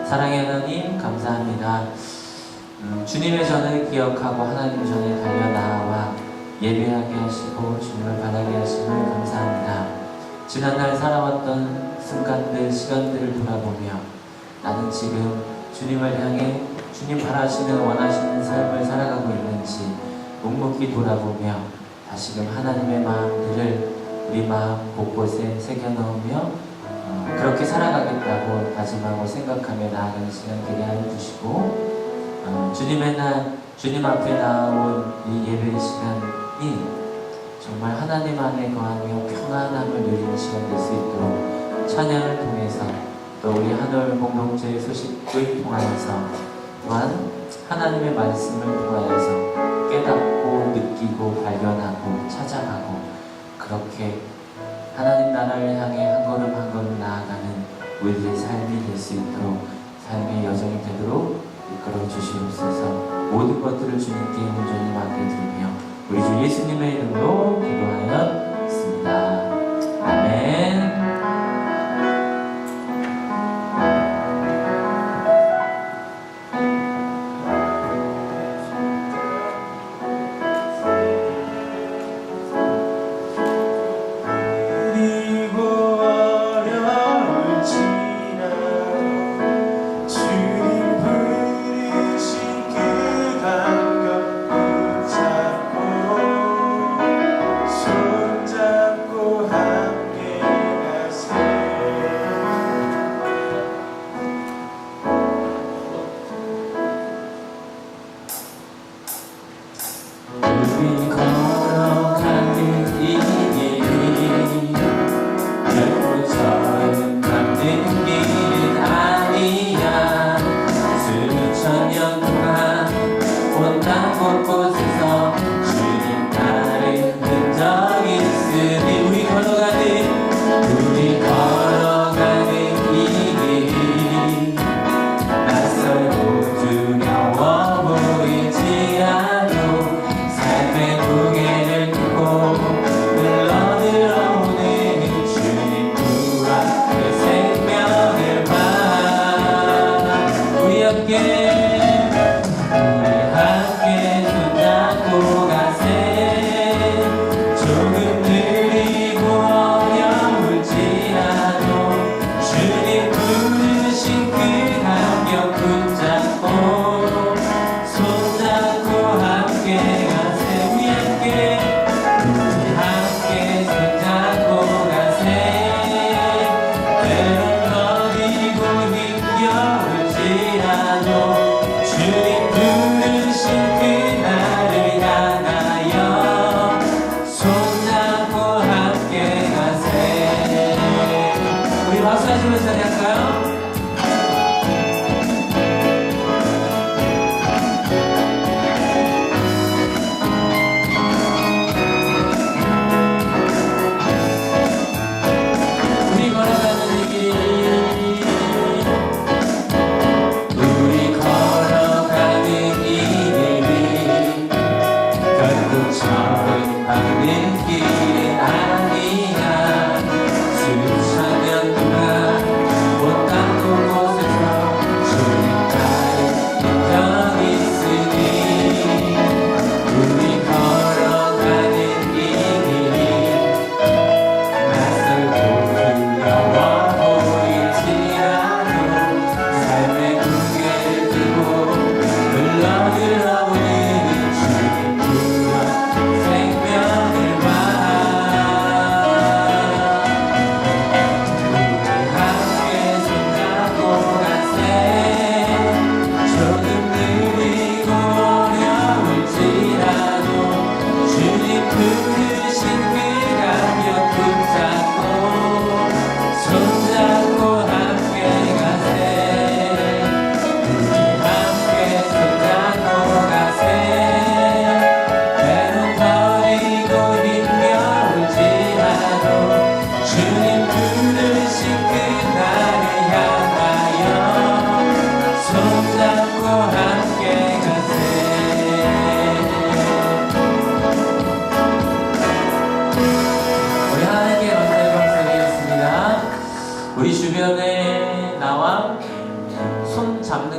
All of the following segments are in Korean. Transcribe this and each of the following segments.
사랑의 하나님 감사합니다. 주님의 전을 기억하고 하나님 전에 달려나와 예배하게 하시고 주님을 바라게 하심을 감사합니다. 지난날 살아왔던 순간들, 시간들을 돌아보며 나는 지금 주님을 향해 주님 바라시는 원하시는 삶을 살아가고 있는지 묵묵히 돌아보며 다시금 하나님의 마음들을 우리 마음 곳곳에 새겨넣으며 그렇게 살아가겠다고 다짐하고 생각하며 나아가는 시간 되게 하여 주시고 주님의 날, 주님 앞에 나온 이 예배 시간이 정말 하나님 안에 거하며 평안함을 누리는 시간 될 수 있도록 찬양을 통해서 또 우리 한올 공동체의 소식을 통하여서 또한 하나님의 말씀을 통하여서 깨닫고 느끼고 발견하고 찾아가고 그렇게 하나님 나라를 향해 한 걸음 한 걸음 나아가는 우리들의 삶이 될 수 있도록 삶의 여정이 되도록 이끌어 주시옵소서. 모든 것들을 주님께 온전히 맡겨드리며 우리 주 예수님의 이름으로 기도하였습니다. 아멘. 손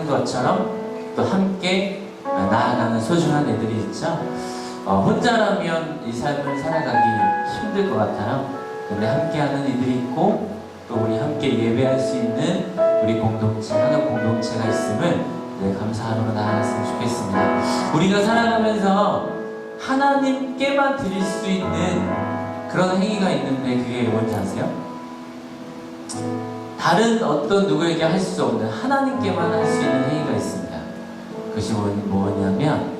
하는 것처럼 또 함께 나아가는 소중한 애들이 있죠. 혼자라면 이 삶을 살아가기 힘들 것 같아요. 근데 함께하는 이들이 있고 또 우리 함께 예배할 수 있는 우리 공동체, 하는 공동체가 있음을 감사함으로 나아갔으면 좋겠습니다. 우리가 살아가면서 하나님께만 드릴 수 있는 그런 행위가 있는데 그게 뭔지 아세요? 다른 어떤 누구에게 할 수 없는 하나님께만 할 수 있는 행위가 있습니다. 그것이 뭐냐면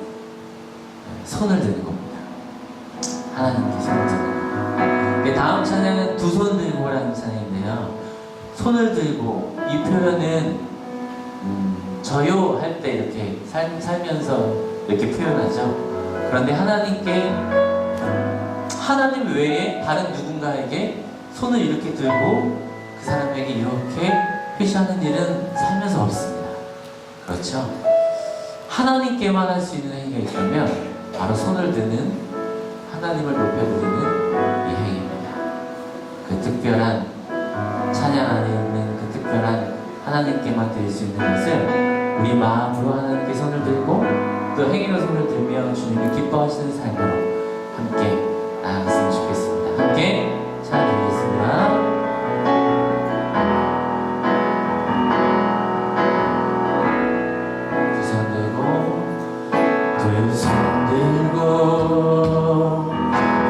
손을 드는 겁니다. 하나님께 손을 드는 겁니다. 다음 찬양은 두 손 들고라는 찬양인데요. 손을 들고 이 표현은 저요 할 때 이렇게 살면서 이렇게 표현하죠. 그런데 하나님께 하나님 외에 다른 누군가에게 손을 이렇게 들고 그 사람에게 이렇게 표시하는 일은 살면서 없습니다. 그렇죠? 하나님께만 할 수 있는 행위가 있다면 바로 손을 드는 하나님을 높여드리는 이 행위입니다. 그 특별한 찬양 안에 있는 그 특별한 하나님께만 드릴 수 있는 것을 우리 마음으로 하나님께 손을 들고 또 행위로 손을 들며 주님을 기뻐하시는 삶으로 함께 나아갔으면 좋겠습니다. 함께 찬양드리겠습니다. 두 손 들고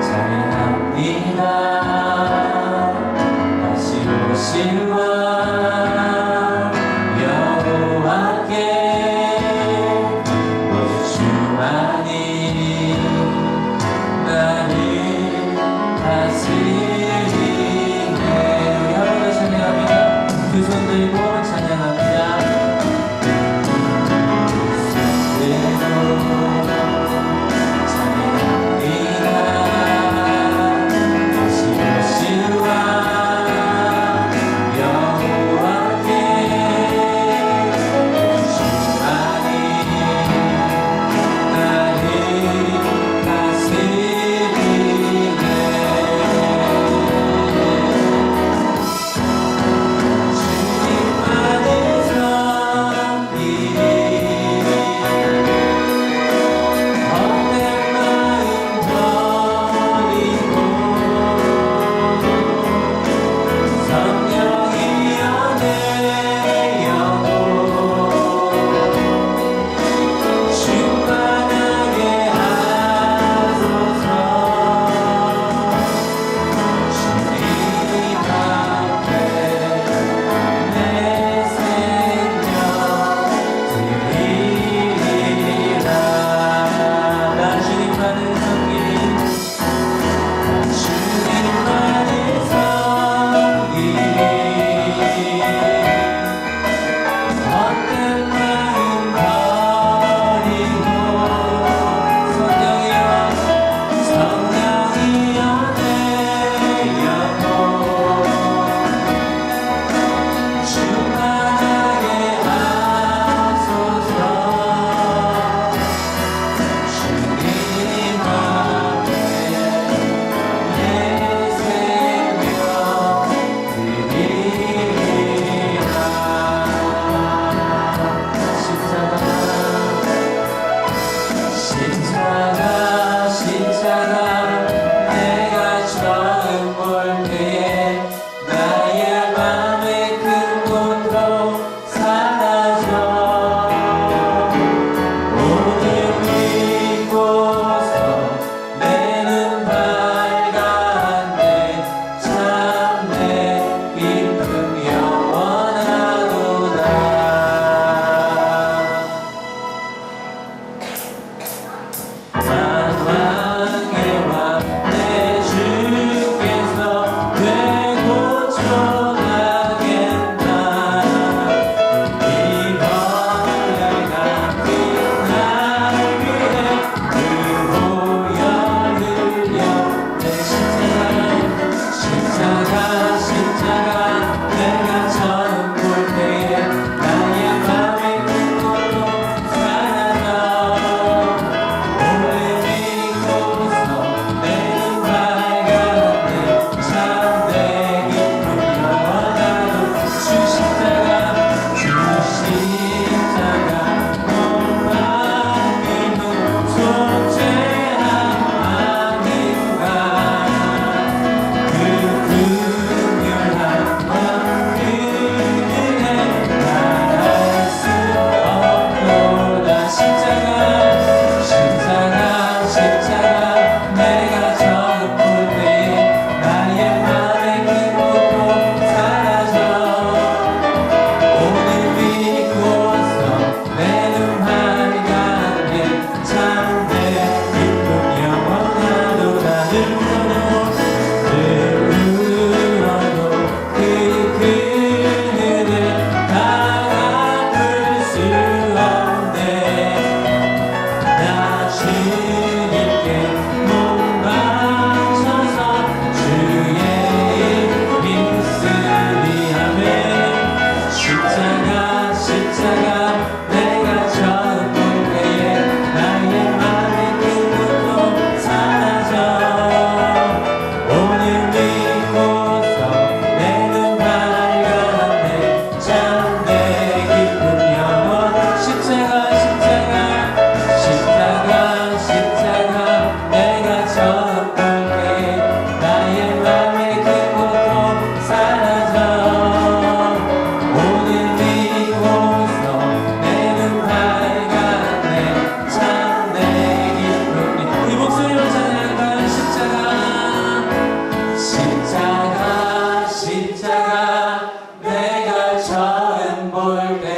찬양합니다. 다시 오실 왕 여호와께 모두 주만이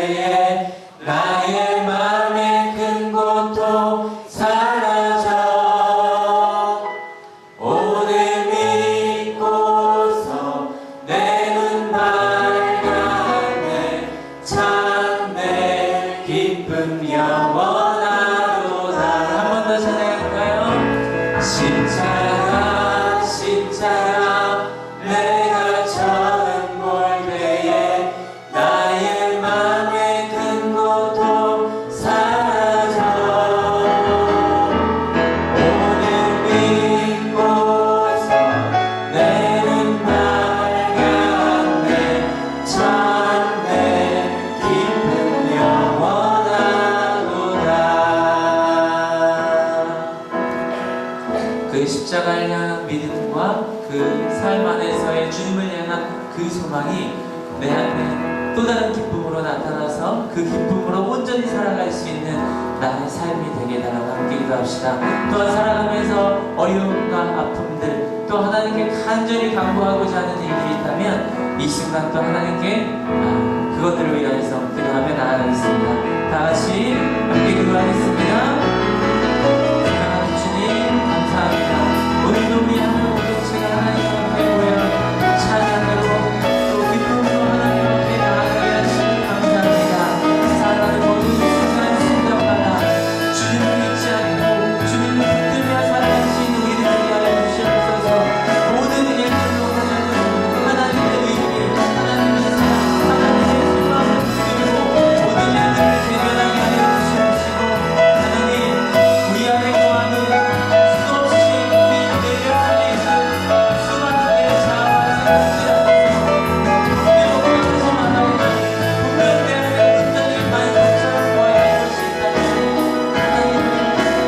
때에 나의 마음의 큰 고통 사라져. 오늘 믿고서 내 눈 밝았네. 참내 기쁨 영원하도다. 한 번 더 찬양할까요? 십자가 십자가 내가 처음 볼 때에 나의 맘의 큰 고통 사라져. 오늘 믿고서 내 눈 밝았네. 참내 기쁨 영원하도다. 그 십자가를 향한 믿음과 그 삶 안에서의 주님을 향한 그 소망이 내 안에 또 다른 기쁨으로 나타나서 그 기쁨으로 온전히 살아갈 수 있는 나의 삶이 되게 달라고 함께 기도합시다. 또한 살아가면서 어려움과 아픔들, 또 하나님께 간절히 간구하고자 하는 일들이 있다면 이 순간 또 하나님께 그것들을 위하여서 기도하며 나아가겠습니다. 다 같이 함께 기도하겠습니다. 사랑하는 주님 감사합니다. 오늘도 우리 하늘 공동체가 하나님 앞에 모여 찬양으로 또 기쁨으로 하나님 앞에 나아가게 하시니 감사합니다. 사랑하는 모든 순간 순간마다 주님을 잊지 않고 주님을 붙들며 살아갈 수 있는 우리들을 위하여 주시옵소서. 모든 일들로 하나님의 의미, 하나님의 사랑, 하나님의 소망을 붙들고 모든 일들을 대변하게 하여 주시옵시고, 하나님 우리 안에 거하는 수없이 우리 내면에 있는 수많은 내 자아와 생각들 앞에서 분명 내 안에 온전히 만족처럼 보아야 할 것이 있다면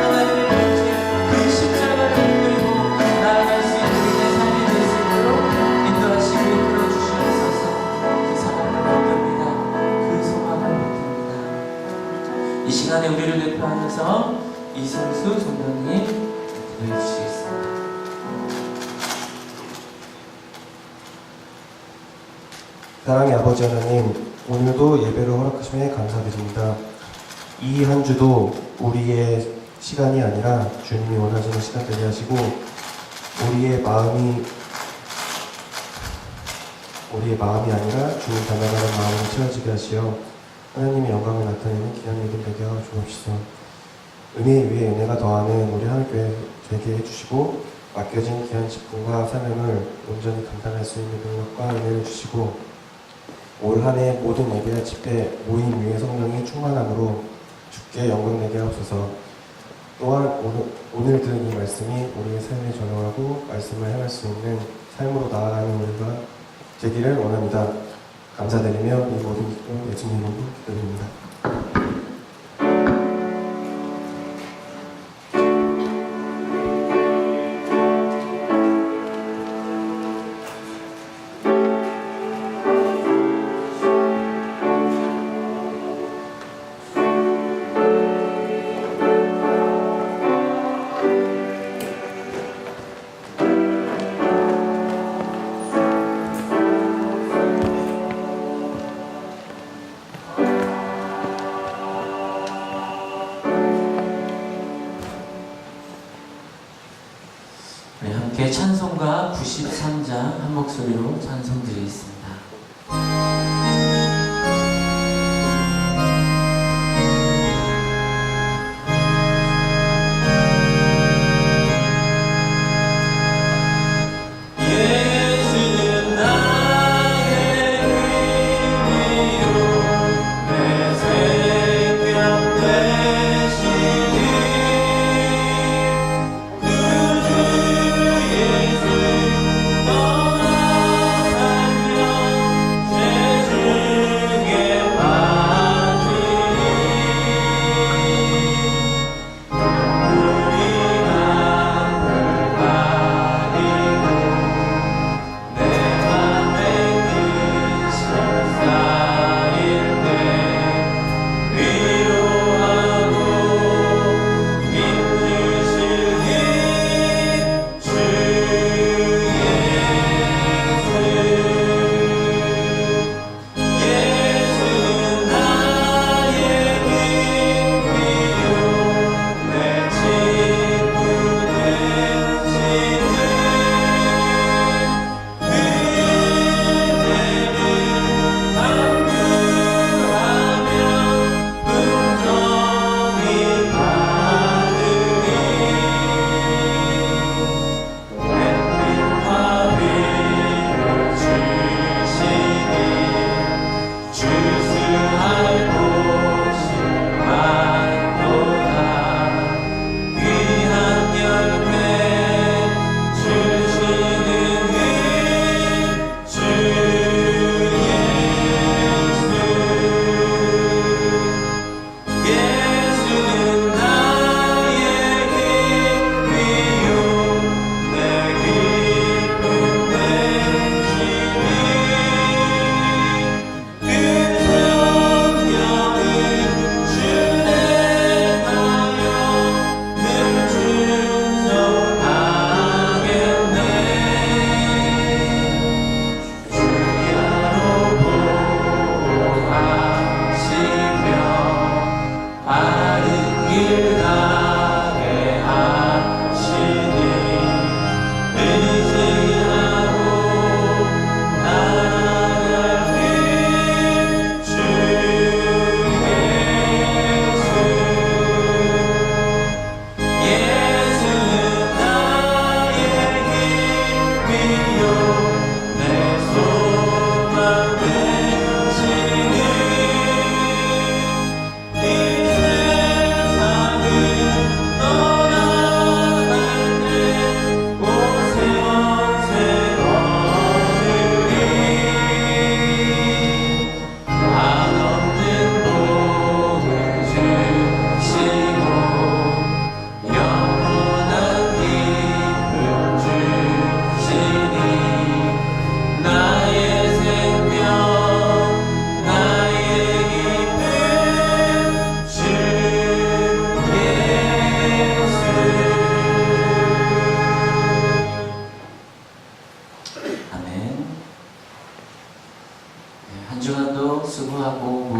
하나님의 문제 그 십자가를 붙들고 나아갈 수 있는 우리의 삶이 될 수 있도록 인도하시고 이끌어 주시옵소서. 그 사랑을 받듭니다. 그 소망을 받듭니다. 이 시간에 우리를 대표하면서 이승수 총장님 기도해 주시겠습니다. 사랑의 아버지 하나님, 오늘도 예배를 허락하심에 감사드립니다. 이 한 주도 우리의 시간이 아니라 주님이 원하시는 시간 되게 하시고 우리의 마음이 아니라 주님 닮아가는 마음으로 채워지게 하시어 하나님의 영광을 나타내는 귀한 일들 되게 하여 주옵소서. 은혜 위에 은혜가 더하는 우리 하늘교회 되게 해주시고 맡겨진 귀한 직분과 사명을 온전히 감당할 수 있는 능력과 은혜를 주시고 올 한 해 모든 예배와 집회 모임 위에 성령이 충만함으로 주께 영광 내게 하옵소서. 또한 오늘 들은 이 말씀이 우리의 삶에 적용하고 말씀을 행할 수 있는 삶으로 나아가는 우리가 되기를 원합니다. 감사드리며 이 모든 기쁨 예수님 이름으로 기도드립니다. 우리 함께 찬송가 93장 한 목소리로 찬송 드리겠습니다. 예수는 나의 의미요 내 생명 되시니 구주 예수 떠나 살며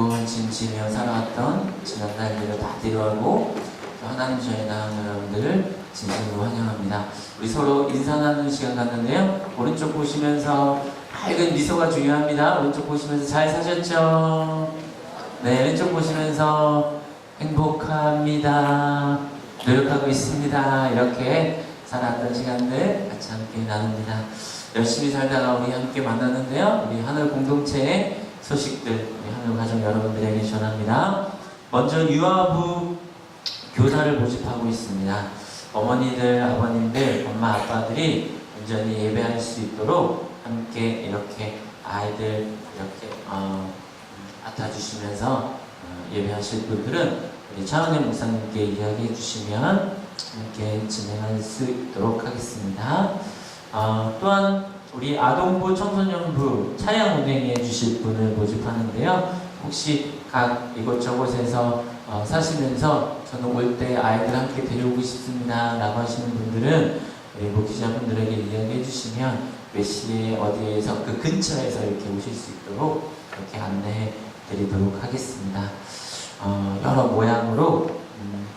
무거운 짐 지며 살아왔던 지난 날들을 다 뒤로하고 또 하나님 저희 나온 여러분들을 진심으로 환영합니다. 우리 서로 인사 나누는 시간 갖는데요. 오른쪽 보시면서 밝은 미소가 중요합니다. 오른쪽 보시면서 잘 사셨죠? 네, 왼쪽 보시면서 행복합니다. 노력하고 있습니다. 이렇게 살아왔던 시간들 같이 함께 나눕니다. 열심히 살다가 우리 함께 만났는데요. 우리 하늘 공동체의 소식들 우리 하늘 가족 여러분들에게 전합니다. 먼저 유아부 교사를 모집하고 있습니다. 어머니들, 아버님들, 엄마, 아빠들이 온전히 예배할 수 있도록 함께 이렇게 아이들 이렇게 맡아주시면서 예배하실 분들은 우리 차은혜 목사님께 이야기해 주시면 함께 진행할 수 있도록 하겠습니다. 또한 우리 아동부 청소년부 차량 운행해 주실 분을 모집하는데요. 혹시 각 이곳저곳에서 사시면서 저는 올 때 아이들 함께 데려오고 싶습니다 라고 하시는 분들은 우리 목회자분들에게 이야기해 주시면 몇 시에 어디에서 그 근처에서 이렇게 오실 수 있도록 이렇게 안내해 드리도록 하겠습니다. 여러 모양으로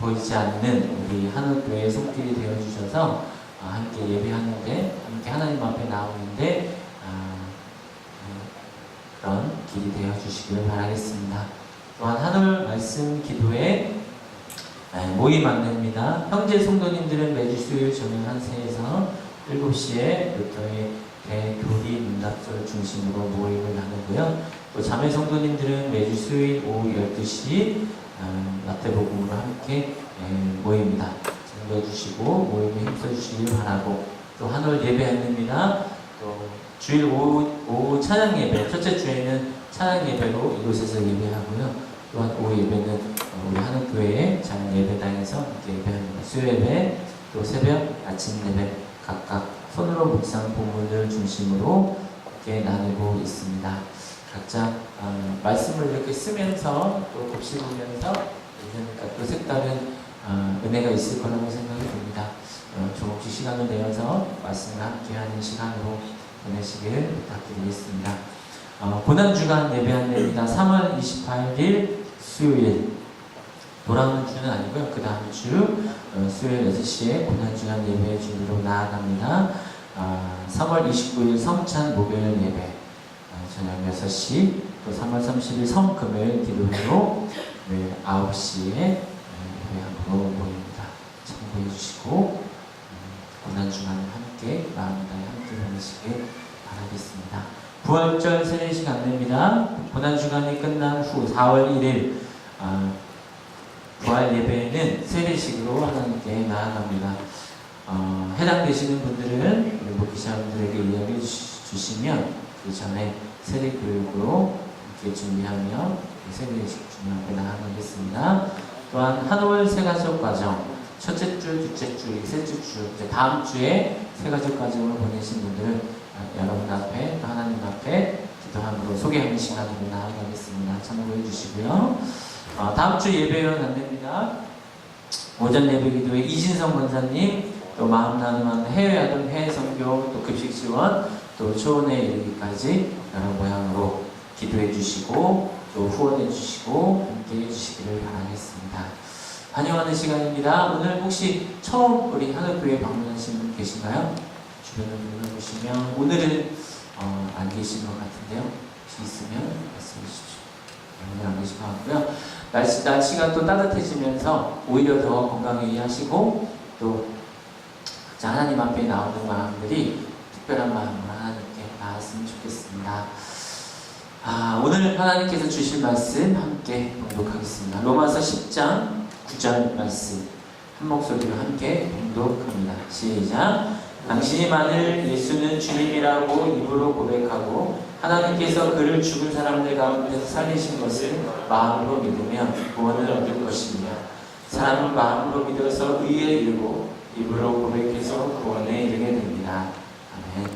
보이지 않는 우리 하늘교회의 손길이 되어주셔서 함께 예배하는데 함께 하나님 앞에 나오는데 그런 길이 되어주시기를 바라겠습니다. 또한 하늘 말씀 기도회 모임 안내입니다. 형제 성도님들은 매주 수요일 저녁 1시에서 7시에 로터의 대교리 문답절 중심으로 모임을 나누고요. 또 자매 성도님들은 매주 수요일 오후 12시 마태복음으로 함께 모입니다. 참여해주시고 모임에 힘써주시길 바라고, 또 한올 예배 안내입니다. 또 주일 오후 찬양 예배, 첫째 주에는 찬양 예배로 이곳에서 예배하고요. 또한 오후 예배는 우리 하늘교회의 작은 예배당에서 함께 예배합니다. 수요 예배, 또 새벽, 아침 예배 각각 손으로 묵상 본문을 중심으로 함께 나누고 있습니다. 각자 말씀을 이렇게 쓰면서 또 곱씹으면서 또 색다른 은혜가 있을 거라고 생각이 듭니다. 조금씩 시간을 내어서 말씀을 함께하는 시간으로 보내시길 부탁드리겠습니다. 고난주간 예배 안내입니다. 3월 28일 수요일, 돌아오는 주는 아니고요. 그 다음 주 수요일 6시에 고난주간 예배 준비로 나아갑니다. 3월 29일 성찬 목요일 예배 저녁 6시, 또 3월 30일 성금요일 기도회로 매일 9시에 예배함으로 모입니다. 참고해 주시고 고난주간 함께 마음을 다해 함께 보내시길 바라겠습니다. 부활절 세례식 안내입니다. 고난주간이 끝난 후 4월 1일 부활 예배에는 세례식으로 하나님께 나아갑니다. 해당되시는 분들은 우리 목회자분들에게 이야기해 주시면 그 전에 세례 교육으로 이렇게 준비하며 세례식 준비하며 나아가겠습니다. 또한 한올 세가족 과정, 첫째 주, 둘째 주, 셋째 주, 이제 다음 주에 세가족 과정을 보내신 분들은 여러분 앞에, 또 하나님 앞에 기도함으로 소개하는 시간으로 나아가겠습니다. 참고해 주시고요. 다음 주 예배요원 안내입니다. 오전 예배 기도회 이진성 권사님, 또 마음 나눔하는 해외아동 해외 선교, 또 급식 지원, 또 초원에 이르기까지 여러 모양으로 기도해 주시고 또 후원해 주시고 함께 해 주시기를 바라겠습니다. 환영하는 시간입니다. 오늘 혹시 처음 우리 하늘교회 방문하신 분 계신가요? 주변을 둘러보시면 오늘은 안 계신 것 같은데요. 혹시 있으면 말씀해 주십시오. 오늘 안 계신 것 같고요. 날씨가 또 따뜻해지면서 오히려 더 건강히 하시고 또 하나님 앞에 나오는 마음들이 특별한 마음으로 하나님께 나았으면 좋겠습니다. 오늘 하나님께서 주실 말씀 함께 봉독하겠습니다. 로마서 10장 9절 말씀 한 목소리로 함께 봉독합니다. 시작. 당신이 만일 예수는 주님이라고 입으로 고백하고 하나님께서 그를 죽은 사람들 가운데서 살리신 것을 마음으로 믿으면 구원을 얻을 것이며, 사람은 마음으로 믿어서 의에 이르고 입으로 고백해서 구원에 이르게 됩니다. 아멘.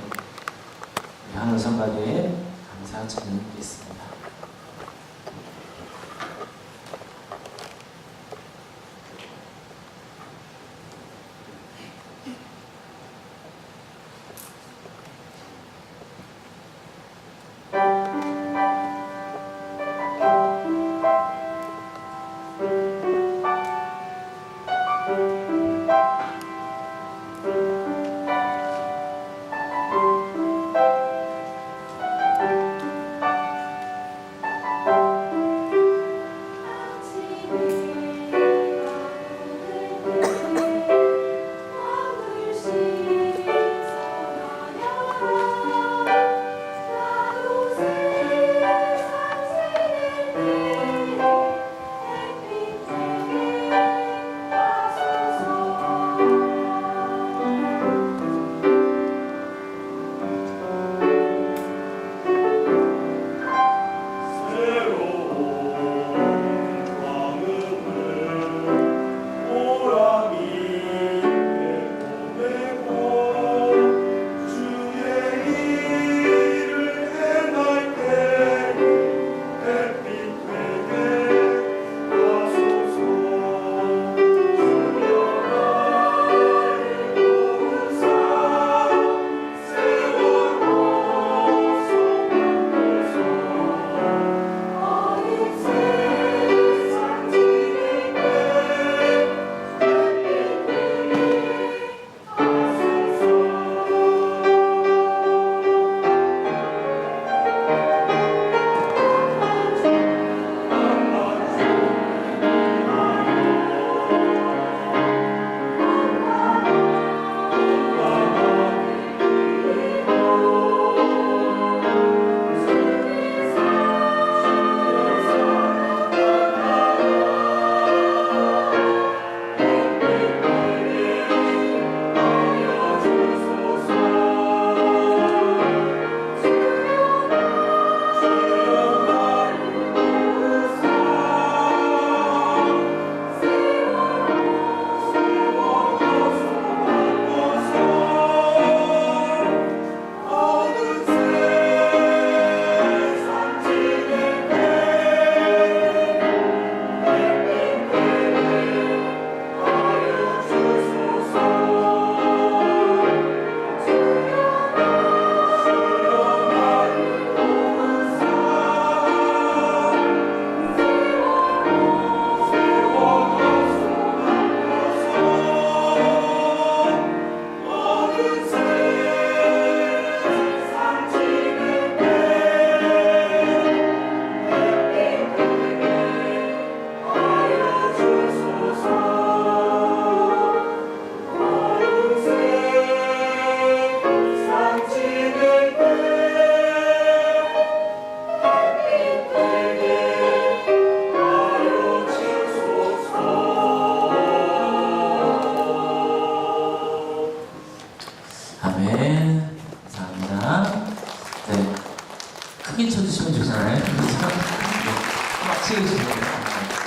우리 한올 성가대에 감사 전하겠습니다.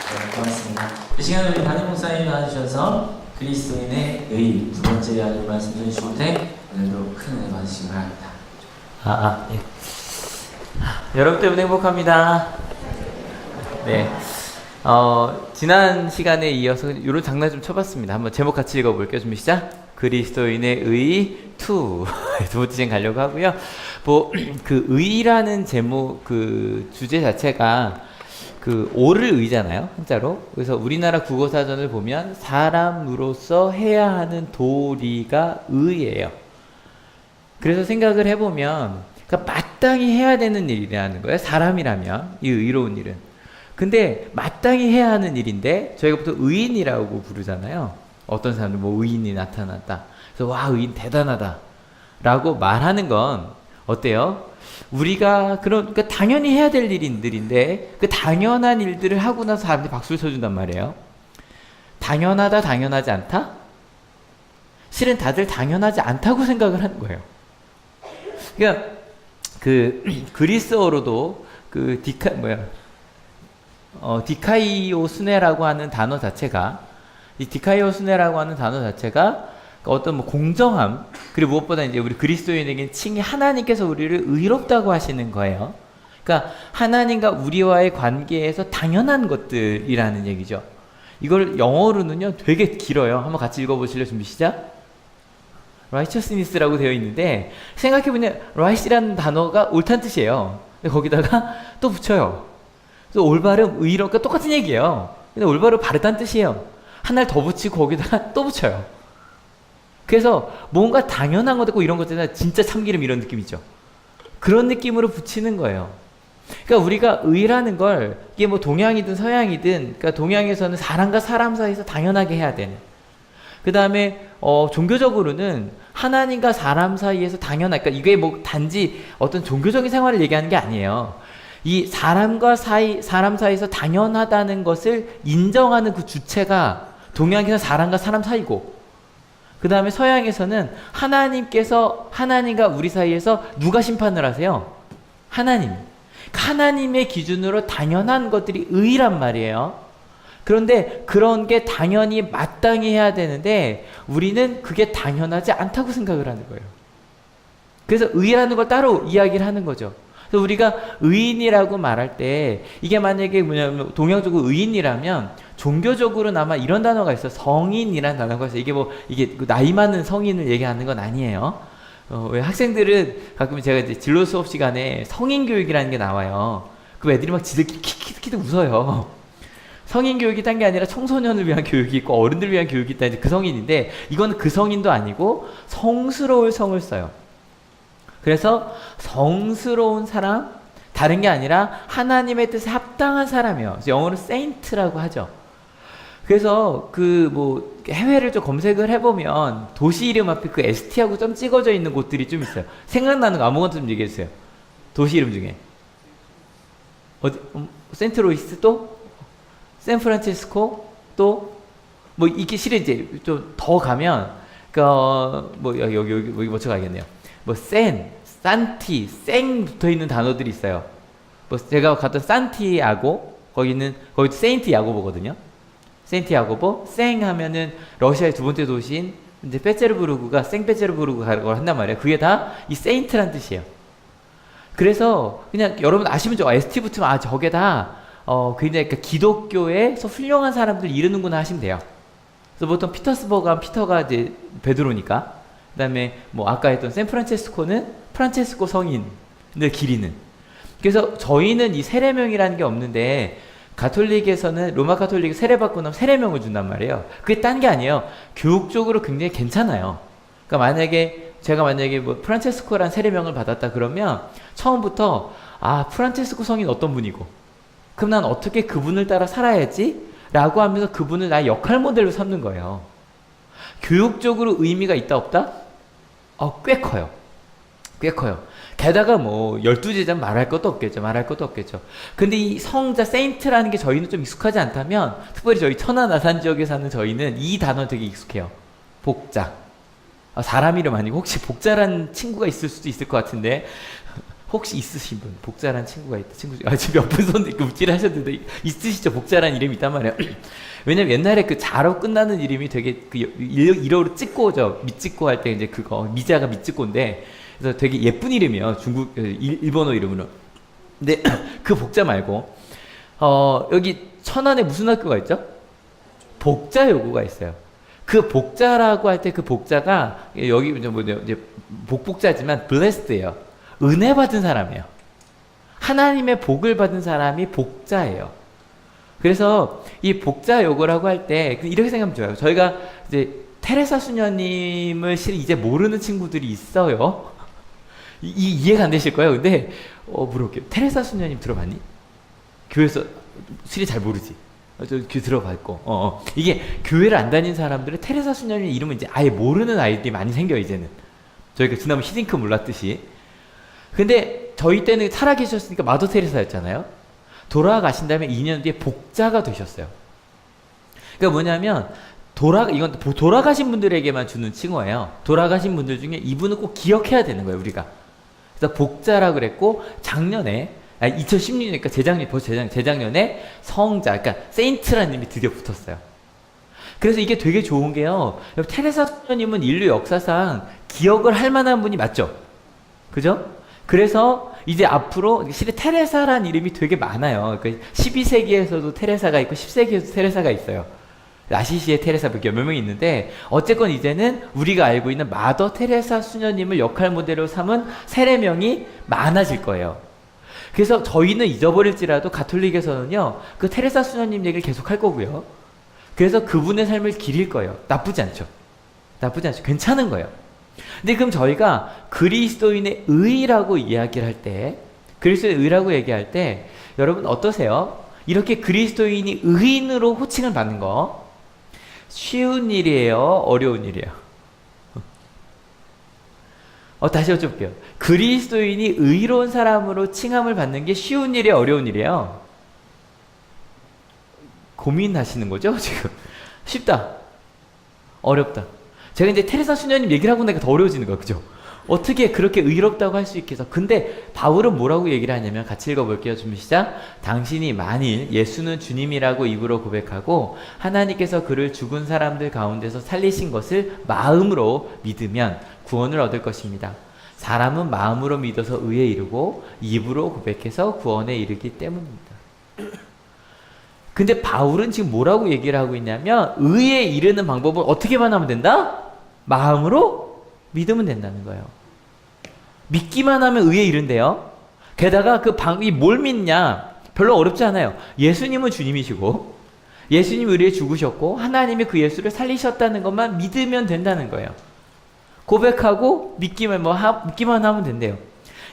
네, 고맙습니다. 이 시간에 우리 담임 목사님 나와주셔서 그리스도인의 의 두 번째 이야기를 말씀 주실 때 오늘도 큰 은혜 받으시기 바랍니다. 예. 여러분 때문에 행복합니다. 네. 지난 시간에 이어서 이런 장난 좀 쳐봤습니다. 한번 제목 같이 읽어볼게요. 준비 시작. 그리스도인의 의 2. 두 번째 시간 가려고 하고요. 그 의라는 제목, 그 주제 자체가 그 오를 의잖아요. 한자로. 그래서 우리나라 국어사전을 보면 사람으로서 해야 하는 도리가 의예요. 그래서 생각을 해보면 그러니까 마땅히 해야 되는 일이라는 거예요. 사람이라면 이 의로운 일은. 근데 마땅히 해야 하는 일인데 저희가 보통 의인이라고 부르잖아요. 어떤 사람들 뭐 의인이 나타났다. 그래서 와 의인 대단하다 라고 말하는 건 어때요? 우리가 그러니까 당연히 해야 될 일들인데 그 당연한 일들을 하고 나서 사람들이 박수를 쳐준단 말이에요. 당연하다 당연하지 않다? 실은 다들 당연하지 않다고 생각을 하는 거예요. 그러니까 그 그리스어로도 그 디카이오스네라고 하는 단어 자체가 이 디카이오스네라고 하는 단어 자체가 어떤 뭐 공정함 그리고 무엇보다 이제 우리 그리스도인에게는 칭히 하나님께서 우리를 의롭다고 하시는 거예요. 그러니까 하나님과 우리와의 관계에서 당연한 것들이라는 얘기죠. 이걸 영어로는요 되게 길어요. 한번 같이 읽어보실래요? 준비 시작. righteousness라고 되어 있는데 생각해보면 right이라는 단어가 옳다는 뜻이에요. 근데 거기다가 또 붙여요. 그래서 올바름, 의로, 그러니까 똑같은 얘기예요. 근데 올바름 바르다는 뜻이에요. 하나를 더 붙이고 거기다가 또 붙여요. 그래서 뭔가 당연한 거 듣고 이런 것들은 진짜 참기름 이런 느낌이죠. 그런 느낌으로 붙이는 거예요. 그러니까 우리가 의라는 걸 이게 뭐 동양이든 서양이든 그러니까 동양에서는 사람과 사람 사이에서 당연하게 해야 되는 그 다음에 종교적으로는 하나님과 사람 사이에서 당연한 그러니까 이게 뭐 단지 어떤 종교적인 생활을 얘기하는 게 아니에요. 이 사람 사이에서 당연하다는 것을 인정하는 그 주체가 동양에서는 사람과 사람 사이고 그 다음에 서양에서는 하나님과 우리 사이에서 누가 심판을 하세요? 하나님. 하나님의 기준으로 당연한 것들이 의란 말이에요. 그런데 그런 게 당연히 마땅히 해야 되는데 우리는 그게 당연하지 않다고 생각을 하는 거예요. 그래서 의라는 걸 따로 이야기를 하는 거죠. 그래서 우리가 의인이라고 말할 때 이게 만약에 뭐냐면 동양적으로 의인이라면 종교적으로는 아마 이런 단어가 있어요. 성인이라는 단어가 있어요. 이게 나이 많은 성인을 얘기하는 건 아니에요. 왜 학생들은 가끔 제가 이제 진로 수업 시간에 성인 교육이라는 게 나와요. 그 애들이 막 지들끼리 키키키키 웃어요. 성인 교육이 딴 게 아니라 청소년을 위한 교육이 있고 어른들을 위한 교육이 있다. 이제 그 성인인데 이거는 그 성인도 아니고 성스러울 성을 써요. 그래서 성스러운 사람, 다른 게 아니라 하나님의 뜻에 합당한 사람이에요. 그래서 영어로 saint라고 하죠. 그래서 해외를 좀 검색을 해보면 도시 이름 앞에 그 ST하고 점 찍어져 있는 곳들이 좀 있어요. 생각나는 거 아무거나 좀 얘기해주세요. 도시 이름 중에. 어디? 센트로이스 또? 샌프란시스코 또? 뭐 이게 실은 이제 좀 더 가면 여기 뭐 쳐가야겠네요. 산티, 생 붙어 있는 단어들이 있어요. 제가 갔던 산티아고 거기도 세인트 야고보거든요. 세인트 야고보, 생 하면은 러시아의 두 번째 도시인 이제 페테르부르크가 생페테르부르크가 한단 말이에요. 그게 다 이 세인트란 뜻이에요. 그래서 그냥 여러분 아시면 ST 붙으면 저게 다 굉장히 그러니까 기독교에서 훌륭한 사람들 이르는구나 하시면 돼요. 그래서 보통 피터스버그 하면 피터가 이제 베드로니까. 그다음에 아까 했던 샌프란체스코는 프란체스코 성인을 기리는. 그래서 저희는 이 세례명이라는 게 없는데 가톨릭에서는 로마 가톨릭 세례받고 나면 세례명을 준단 말이에요. 그게 딴 게 아니에요. 교육적으로 굉장히 괜찮아요. 그러니까 제가 만약에 프란체스코란 세례명을 받았다 그러면 처음부터 프란체스코 성인 어떤 분이고 그럼 난 어떻게 그분을 따라 살아야지? 라고 하면서 그분을 나의 역할 모델로 삼는 거예요. 교육적으로 의미가 있다 없다? 꽤 커요. 꽤 커요. 게다가 12제자 말할 것도 없겠죠. 근데 이 성자, 세인트라는 게 저희는 좀 익숙하지 않다면, 특별히 저희 천안 아산 지역에 사는 저희는 이 단어 되게 익숙해요. 복자. 사람 이름 아니고 혹시 복자라는 친구가 있을 수도 있을 것 같은데, 혹시 있으신 분, 복자란 친구가 있다. 지금 몇 분 손 웃질 하셨는데 있으시죠? 복자란 이름이 있단 말이에요. 왜냐면 옛날에 그 자로 끝나는 이름이 되게 그 일어로 찍고죠. 밑찍고 할 때 이제 그거 미자가 밑찍고인데 그래서 되게 예쁜 이름이에요. 중국 일본어 이름으로. 근데 그 복자 말고 여기 천안에 무슨 학교가 있죠? 복자여고가 있어요. 그 복자라고 할 때 그 복자가 여기 이제 복자지만 blessed예요. 은혜 받은 사람이에요. 하나님의 복을 받은 사람이 복자예요. 그래서 이 복자 요구라고 할 때 이렇게 생각하면 좋아요. 저희가 이제 테레사 수녀님을 실은 이제 모르는 친구들이 있어요. 이해가 안 되실 거예요. 근데 물어볼게요. 테레사 수녀님 들어봤니? 교회에서 실이 잘 모르지. 저 교회 들어봤고 이게 교회를 안 다닌 사람들은 테레사 수녀님 이름은 이제 아예 모르는 아이들이 많이 생겨요. 이제는 저희가 지난번 히딩크 몰랐듯이. 근데 저희 때는 살아계셨으니까 마더 테레사였잖아요. 돌아가신 다음에 2년 뒤에 복자가 되셨어요. 그러니까 뭐냐면 이건 돌아가신 분들에게만 주는 칭호예요. 돌아가신 분들 중에 이분은 꼭 기억해야 되는 거예요. 우리가. 그래서 복자라고 그랬고 작년에 2016년이니까 재작년에 성자, 그러니까 세인트라는 이름이 드디어 붙었어요. 그래서 이게 되게 좋은 게요. 테레사 수녀님은 인류 역사상 기억을 할 만한 분이 맞죠? 그죠? 그래서 이제 앞으로 실은 테레사라는 이름이 되게 많아요. 그러니까 12세기에서도 테레사가 있고 10세기에도 테레사가 있어요. 아시시의 테레사 몇 명이 있는데 어쨌건 이제는 우리가 알고 있는 마더 테레사 수녀님을 역할 모델로 삼은 세례명이 많아질 거예요. 그래서 저희는 잊어버릴지라도 가톨릭에서는요 그 테레사 수녀님 얘기를 계속 할 거고요. 그래서 그분의 삶을 기릴 거예요. 나쁘지 않죠. 괜찮은 거예요. 근데 그럼 저희가 그리스도인의 의라고 이야기를 할 때, 그리스도의 의라고 얘기할 때 여러분 어떠세요? 이렇게 그리스도인이 의인으로 호칭을 받는 거 쉬운 일이에요? 어려운 일이에요? 다시 여쭤볼게요. 그리스도인이 의로운 사람으로 칭함을 받는 게 쉬운 일이에요? 어려운 일이에요? 고민하시는 거죠? 지금 쉽다? 어렵다? 제가 이제 테레사 수녀님 얘기를 하고 나니까 더 어려워지는 거예요. 그죠? 어떻게 그렇게 의롭다고 할 수 있게 해서. 근데 바울은 뭐라고 얘기를 하냐면 같이 읽어볼게요. 준비 시작. 당신이 만일 예수는 주님이라고 입으로 고백하고 하나님께서 그를 죽은 사람들 가운데서 살리신 것을 마음으로 믿으면 구원을 얻을 것입니다. 사람은 마음으로 믿어서 의에 이르고 입으로 고백해서 구원에 이르기 때문입니다. 근데 바울은 지금 뭐라고 얘기를 하고 있냐면 의에 이르는 방법은 어떻게만 하면 된다? 마음으로 믿으면 된다는 거예요. 믿기만 하면 의에 이른대요. 게다가 뭘 믿냐? 별로 어렵지 않아요. 예수님은 주님이시고 예수님이 우리에 죽으셨고 하나님이 그 예수를 살리셨다는 것만 믿으면 된다는 거예요. 고백하고 믿기만 하면 된대요.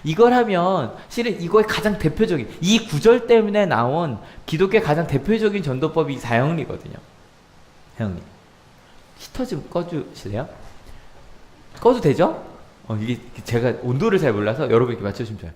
이걸 하면 실은 이거의 가장 대표적인 이 구절 때문에 나온 기독교의 가장 대표적인 전도법이 사형리거든요. 사형리. 히터 좀 꺼주실래요? 꺼도 되죠? 이게 제가 온도를 잘 몰라서 여러분께 맞춰주시면 좋아요.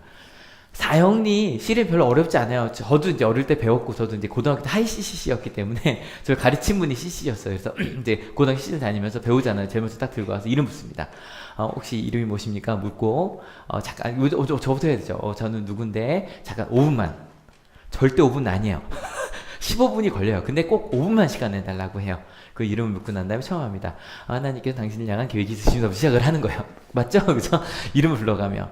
사형리 실은 별로 어렵지 않아요. 저도 이제 어릴 때 배웠고 저도 이제 고등학교 때 하이 CCC였기 때문에 저를 가르친 분이 CC였어요. 그래서 이제 고등학교 CC를 다니면서 배우잖아요. 제목을 딱 들고 와서 이름 묻습니다. 혹시 이름이 무엇입니까? 묻고 잠깐 저부터 해야 되죠. 저는 누군데 잠깐 5분만. 절대 5분 아니에요. 15분이 걸려요. 근데 꼭 5분만 시간 내달라고 해요. 그 이름을 묻고 난 다음에 처음 합니다. 하나님께서 당신을 향한 계획이 있으시면서 시작을 하는 거예요. 맞죠? 그죠? 이름을 불러가며.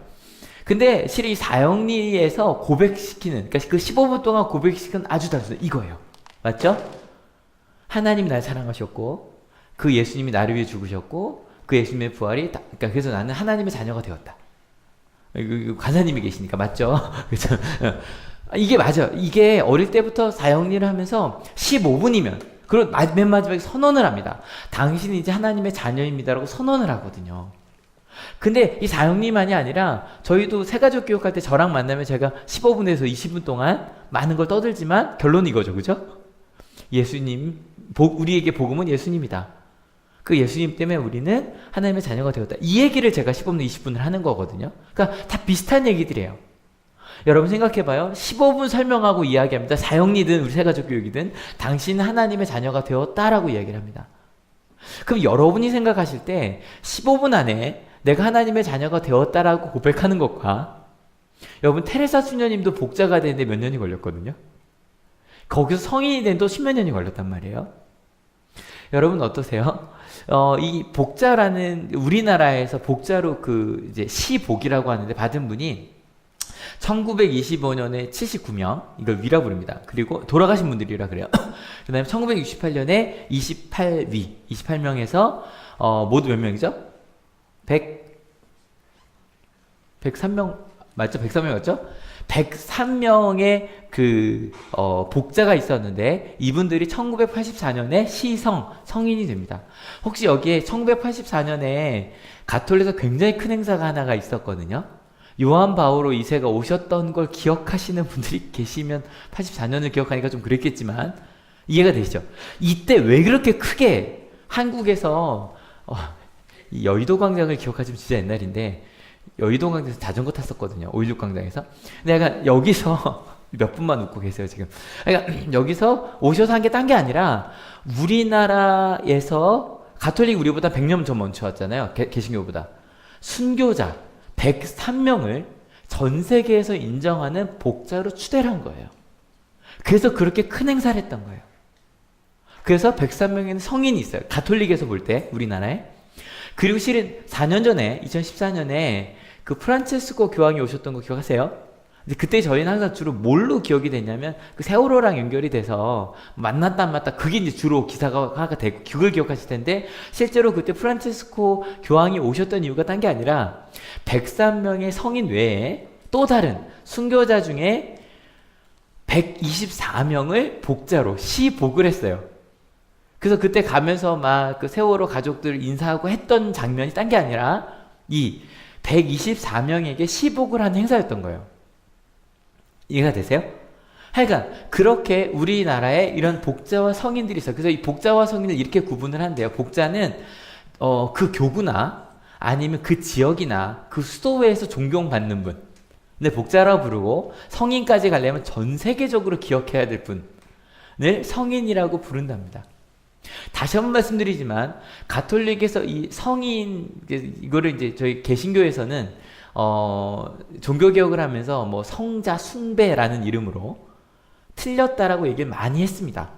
근데 실은 이 사형리에서 고백시키는, 그러니까 그 15분 동안 고백시키는 아주 단순해. 이거예요. 맞죠? 하나님 날 사랑하셨고, 그 예수님이 나를 위해 죽으셨고, 그 예수님의 부활이, 그러니까 그래서 나는 하나님의 자녀가 되었다. 간사님이 계시니까, 맞죠? 그죠? 이게 맞아요. 이게 어릴 때부터 사형리를 하면서 15분이면, 그리고 맨 마지막에 선언을 합니다. 당신이 이제 하나님의 자녀입니다라고 선언을 하거든요. 근데 이 사형리만이 아니라 저희도 새가족 교육할 때 저랑 만나면 제가 15분에서 20분 동안 많은 걸 떠들지만 결론은 이거죠. 그죠? 예수님, 우리에게 복음은 예수님이다. 그 예수님 때문에 우리는 하나님의 자녀가 되었다. 이 얘기를 제가 15분, 20분을 하는 거거든요. 그러니까 다 비슷한 얘기들이에요. 여러분 생각해봐요. 15분 설명하고 이야기합니다. 사형리든 우리 새가족 교육이든 당신은 하나님의 자녀가 되었다라고 이야기를 합니다. 그럼 여러분이 생각하실 때 15분 안에 내가 하나님의 자녀가 되었다라고 고백하는 것과 여러분 테레사 수녀님도 복자가 되는데 몇 년이 걸렸거든요. 거기서 성인이 된도 10몇 년이 걸렸단 말이에요. 여러분 어떠세요? 이 복자라는 우리나라에서 복자로 그 이제 시복이라고 하는데 받은 분이 1925년에 79명, 이걸 위라 부릅니다. 그리고 돌아가신 분들이라 그래요. 그 다음에 1968년에 28명에서 모두 몇 명이죠? 103명 맞죠? 103명 맞죠? 103명의 그 복자가 있었는데 이분들이 1984년에 성인이 됩니다. 혹시 여기에 1984년에 가톨릭에서 굉장히 큰 행사가 하나가 있었거든요. 요한 바오로 2세가 오셨던 걸 기억하시는 분들이 계시면 84년을 기억하니까 좀 그랬겠지만 이해가 되시죠? 이때 왜 그렇게 크게 한국에서 이 여의도 광장을 기억하시면 진짜 옛날인데 여의도 광장에서 자전거 탔었거든요. 5.16 광장에서. 근데 약간 여기서 몇 분만 웃고 계세요 지금. 그러니까 여기서 오셔서 한 게 딴 게 아니라 우리나라에서 가톨릭 우리보다 100년 전 먼저 왔잖아요. 개신교보다. 순교자 103명을 전 세계에서 인정하는 복자로 추대를 한 거예요. 그래서 그렇게 큰 행사를 했던 거예요. 그래서 103명에는 성인이 있어요. 가톨릭에서 볼 때 우리나라에. 그리고 실은 4년 전에 2014년에 그 프란체스코 교황이 오셨던 거 기억하세요? 근데 그때 저희는 항상 주로 뭘로 기억이 됐냐면 그 세월호랑 연결이 돼서 만났다 안 맞다 그게 이제 주로 기사가 되고 그걸 기억하실 텐데 실제로 그때 프란체스코 교황이 오셨던 이유가 딴 게 아니라 103명의 성인 외에 또 다른 순교자 중에 124명을 복자로 시복을 했어요. 그래서 그때 가면서 막 그 세월호 가족들 인사하고 했던 장면이 딴 게 아니라 이 124명에게 시복을 한 행사였던 거예요. 이해가 되세요? 하여간 그렇게 우리나라에 이런 복자와 성인들이 있어요. 그래서 이 복자와 성인을 이렇게 구분을 한대요. 복자는 그 교구나 아니면 그 지역이나 그 수도회에서 존경받는 분. 근데 복자라고 부르고 성인까지 가려면 전 세계적으로 기억해야 될 분을 성인이라고 부른답니다. 다시 한번 말씀드리지만 가톨릭에서 이 성인 이거를 이제 저희 개신교에서는 종교개혁을 하면서 뭐 성자 숭배라는 이름으로 틀렸다라고 얘기를 많이 했습니다.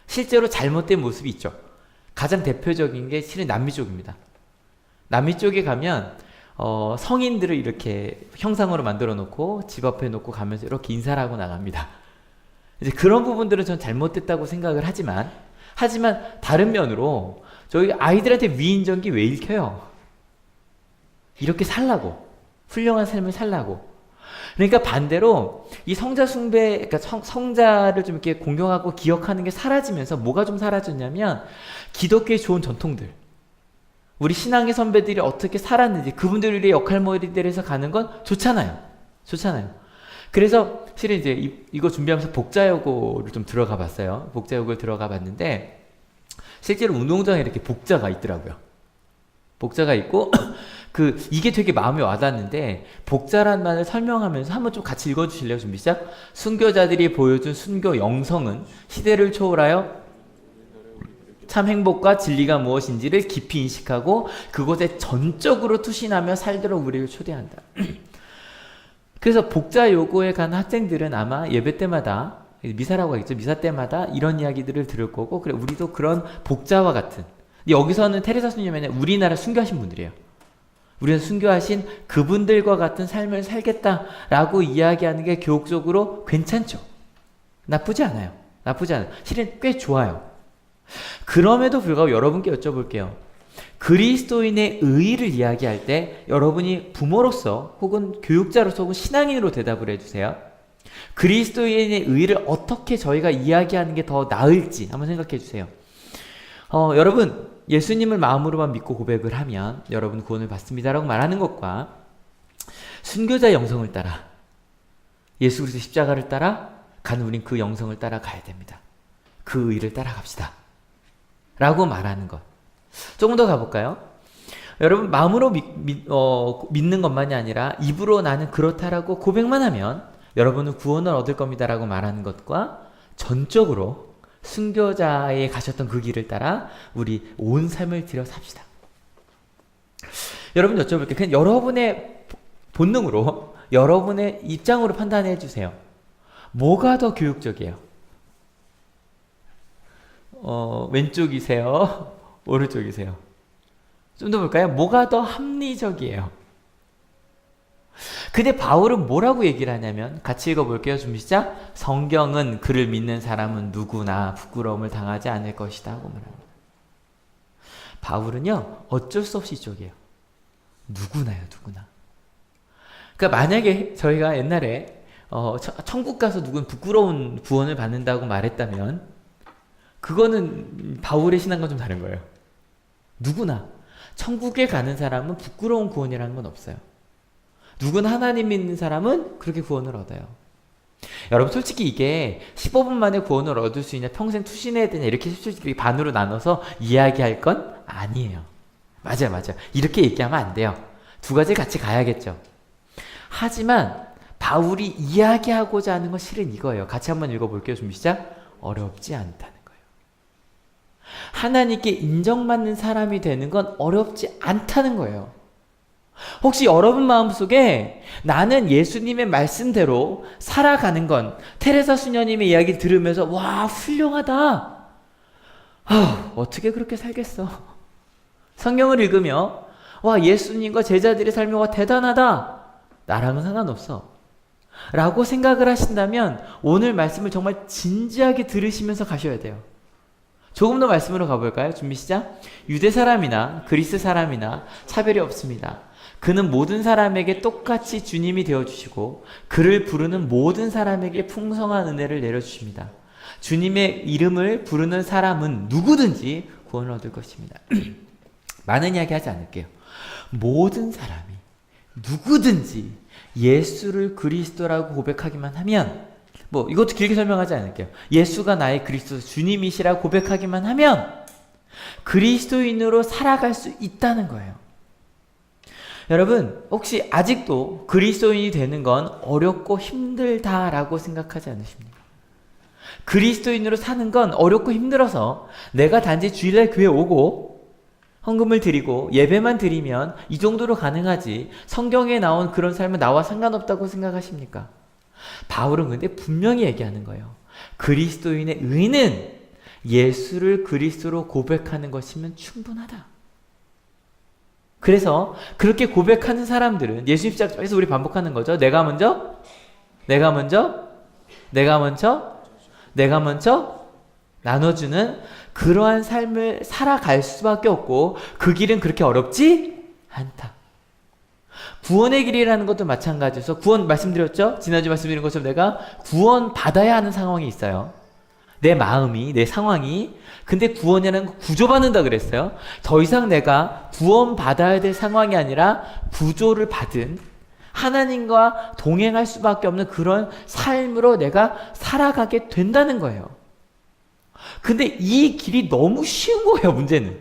실제로 잘못된 모습이 있죠. 가장 대표적인 게 실은 남미 쪽입니다. 남미 쪽에 가면 성인들을 이렇게 형상으로 만들어 놓고 집 앞에 놓고 가면서 이렇게 인사를 하고 나갑니다. 이제 그런 부분들은 전 잘못됐다고 생각을 하지만 다른 면으로 저희 아이들한테 위인전기 왜 읽혀요? 이렇게 살라고. 훌륭한 삶을 살라고. 그러니까 반대로 이 성자 숭배, 그러니까 성자를 좀 이렇게 공경하고 기억하는 게 사라지면서 뭐가 좀 사라졌냐면 기독교의 좋은 전통들. 우리 신앙의 선배들이 어떻게 살았는지 그분들의 역할 모델에서 가는 건 좋잖아요. 그래서 실은 이제 이거 준비하면서 복자여고를 좀 들어가 봤어요. 복자여고를 들어가 봤는데 실제로 운동장에 이렇게 복자가 있더라고요. 복자가 있고 이게 되게 마음에 와닿는데 복자란 말을 설명하면서 한번 좀 같이 읽어주실래요? 준비 시작. 순교자들이 보여준 순교 영성은 시대를 초월하여 참 행복과 진리가 무엇인지를 깊이 인식하고 그곳에 전적으로 투신하며 살도록 우리를 초대한다. 그래서 복자 요구에 간 학생들은 아마 예배 때마다 미사라고 하겠죠. 미사 때마다 이런 이야기들을 들을 거고 그래 우리도 그런 복자와 같은 여기서는 테레사 수녀는 우리나라 순교하신 분들이에요. 우리는 순교하신 그분들과 같은 삶을 살겠다라고 이야기하는 게 교육적으로 괜찮죠. 나쁘지 않아요. 실은 꽤 좋아요. 그럼에도 불구하고 여러분께 여쭤볼게요. 그리스도인의 의의를 이야기할 때 여러분이 부모로서 혹은 교육자로서 혹은 신앙인으로 대답을 해주세요. 그리스도인의 의의를 어떻게 저희가 이야기하는 게 더 나을지 한번 생각해 주세요. 여러분 예수님을 마음으로만 믿고 고백을 하면 여러분 구원을 받습니다라고 말하는 것과 순교자의 영성을 따라 예수 그리스도의 십자가를 따라 가는 우린 그 영성을 따라 가야 됩니다. 그 의를 따라갑시다 라고 말하는 것 조금 더 가볼까요? 여러분 마음으로 믿는 것만이 아니라 입으로 나는 그렇다라고 고백만 하면 여러분은 구원을 얻을 겁니다 라고 말하는 것과 전적으로 순교자에 가셨던 그 길을 따라 우리 온 삶을 들여 삽시다. 여러분 여쭤볼게요. 그냥 여러분의 본능으로 여러분의 입장으로 판단해 주세요. 뭐가 더 교육적이에요? 왼쪽이세요? 오른쪽이세요? 좀 더 볼까요? 뭐가 더 합리적이에요? 근데 바울은 뭐라고 얘기를 하냐면, 같이 읽어볼게요. 준비 시작. 성경은 그를 믿는 사람은 누구나 부끄러움을 당하지 않을 것이다 하고 말합니다. 바울은요, 어쩔 수 없이 이쪽이에요. 누구나요, 누구나. 그러니까 만약에 저희가 옛날에 천국 가서 누군 부끄러운 구원을 받는다고 말했다면, 그거는 바울의 신앙과 좀 다른 거예요. 누구나 천국에 가는 사람은 부끄러운 구원이라는 건 없어요. 누구나 하나님 믿는 사람은 그렇게 구원을 얻어요. 여러분, 솔직히 이게 15분 만에 구원을 얻을 수 있냐, 평생 투신해야 되냐, 이렇게 솔직히 반으로 나눠서 이야기할 건 아니에요. 맞아요. 이렇게 얘기하면 안 돼요. 두 가지 같이 가야겠죠. 하지만 바울이 이야기하고자 하는 건 실은 이거예요. 같이 한번 읽어볼게요. 준비 시작. 어렵지 않다는 거예요. 하나님께 인정받는 사람이 되는 건 어렵지 않다는 거예요. 혹시 여러분 마음속에 나는 예수님의 말씀대로 살아가는 건, 테레사 수녀님의 이야기 들으면서 와, 훌륭하다. 어떻게 그렇게 살겠어? 성경을 읽으며 와, 예수님과 제자들의 삶이 와, 대단하다. 나랑은 상관없어. 라고 생각을 하신다면 오늘 말씀을 정말 진지하게 들으시면서 가셔야 돼요. 조금 더 말씀으로 가볼까요? 준비 시작. 유대 사람이나 그리스 사람이나 차별이 없습니다. 그는 모든 사람에게 똑같이 주님이 되어주시고 그를 부르는 모든 사람에게 풍성한 은혜를 내려주십니다. 주님의 이름을 부르는 사람은 누구든지 구원을 얻을 것입니다. 많은 이야기 하지 않을게요. 모든 사람이 누구든지 예수를 그리스도라고 고백하기만 하면, 이것도 길게 설명하지 않을게요. 예수가 나의 그리스도 주님이시라고 고백하기만 하면 그리스도인으로 살아갈 수 있다는 거예요. 여러분, 혹시 아직도 그리스도인이 되는 건 어렵고 힘들다라고 생각하지 않으십니까? 그리스도인으로 사는 건 어렵고 힘들어서 내가 단지 주일날 교회 오고 헌금을 드리고 예배만 드리면 이 정도로 가능하지, 성경에 나온 그런 삶은 나와 상관없다고 생각하십니까? 바울은 근데 분명히 얘기하는 거예요. 그리스도인의 의는 예수를 그리스도로 고백하는 것이면 충분하다. 그래서 그렇게 고백하는 사람들은 예수 입장에서 우리 반복하는 거죠. 내가 먼저 나눠주는 그러한 삶을 살아갈 수밖에 없고, 그 길은 그렇게 어렵지 않다. 구원의 길이라는 것도 마찬가지여서, 구원 말씀드렸죠? 지난주 말씀드린 것처럼 내가 구원 받아야 하는 상황이 있어요. 내 마음이, 내 상황이. 근데 구원이라는 거 구조받는다 그랬어요. 더 이상 내가 구원받아야 될 상황이 아니라 구조를 받은, 하나님과 동행할 수밖에 없는 그런 삶으로 내가 살아가게 된다는 거예요. 근데 이 길이 너무 쉬운 거예요, 문제는.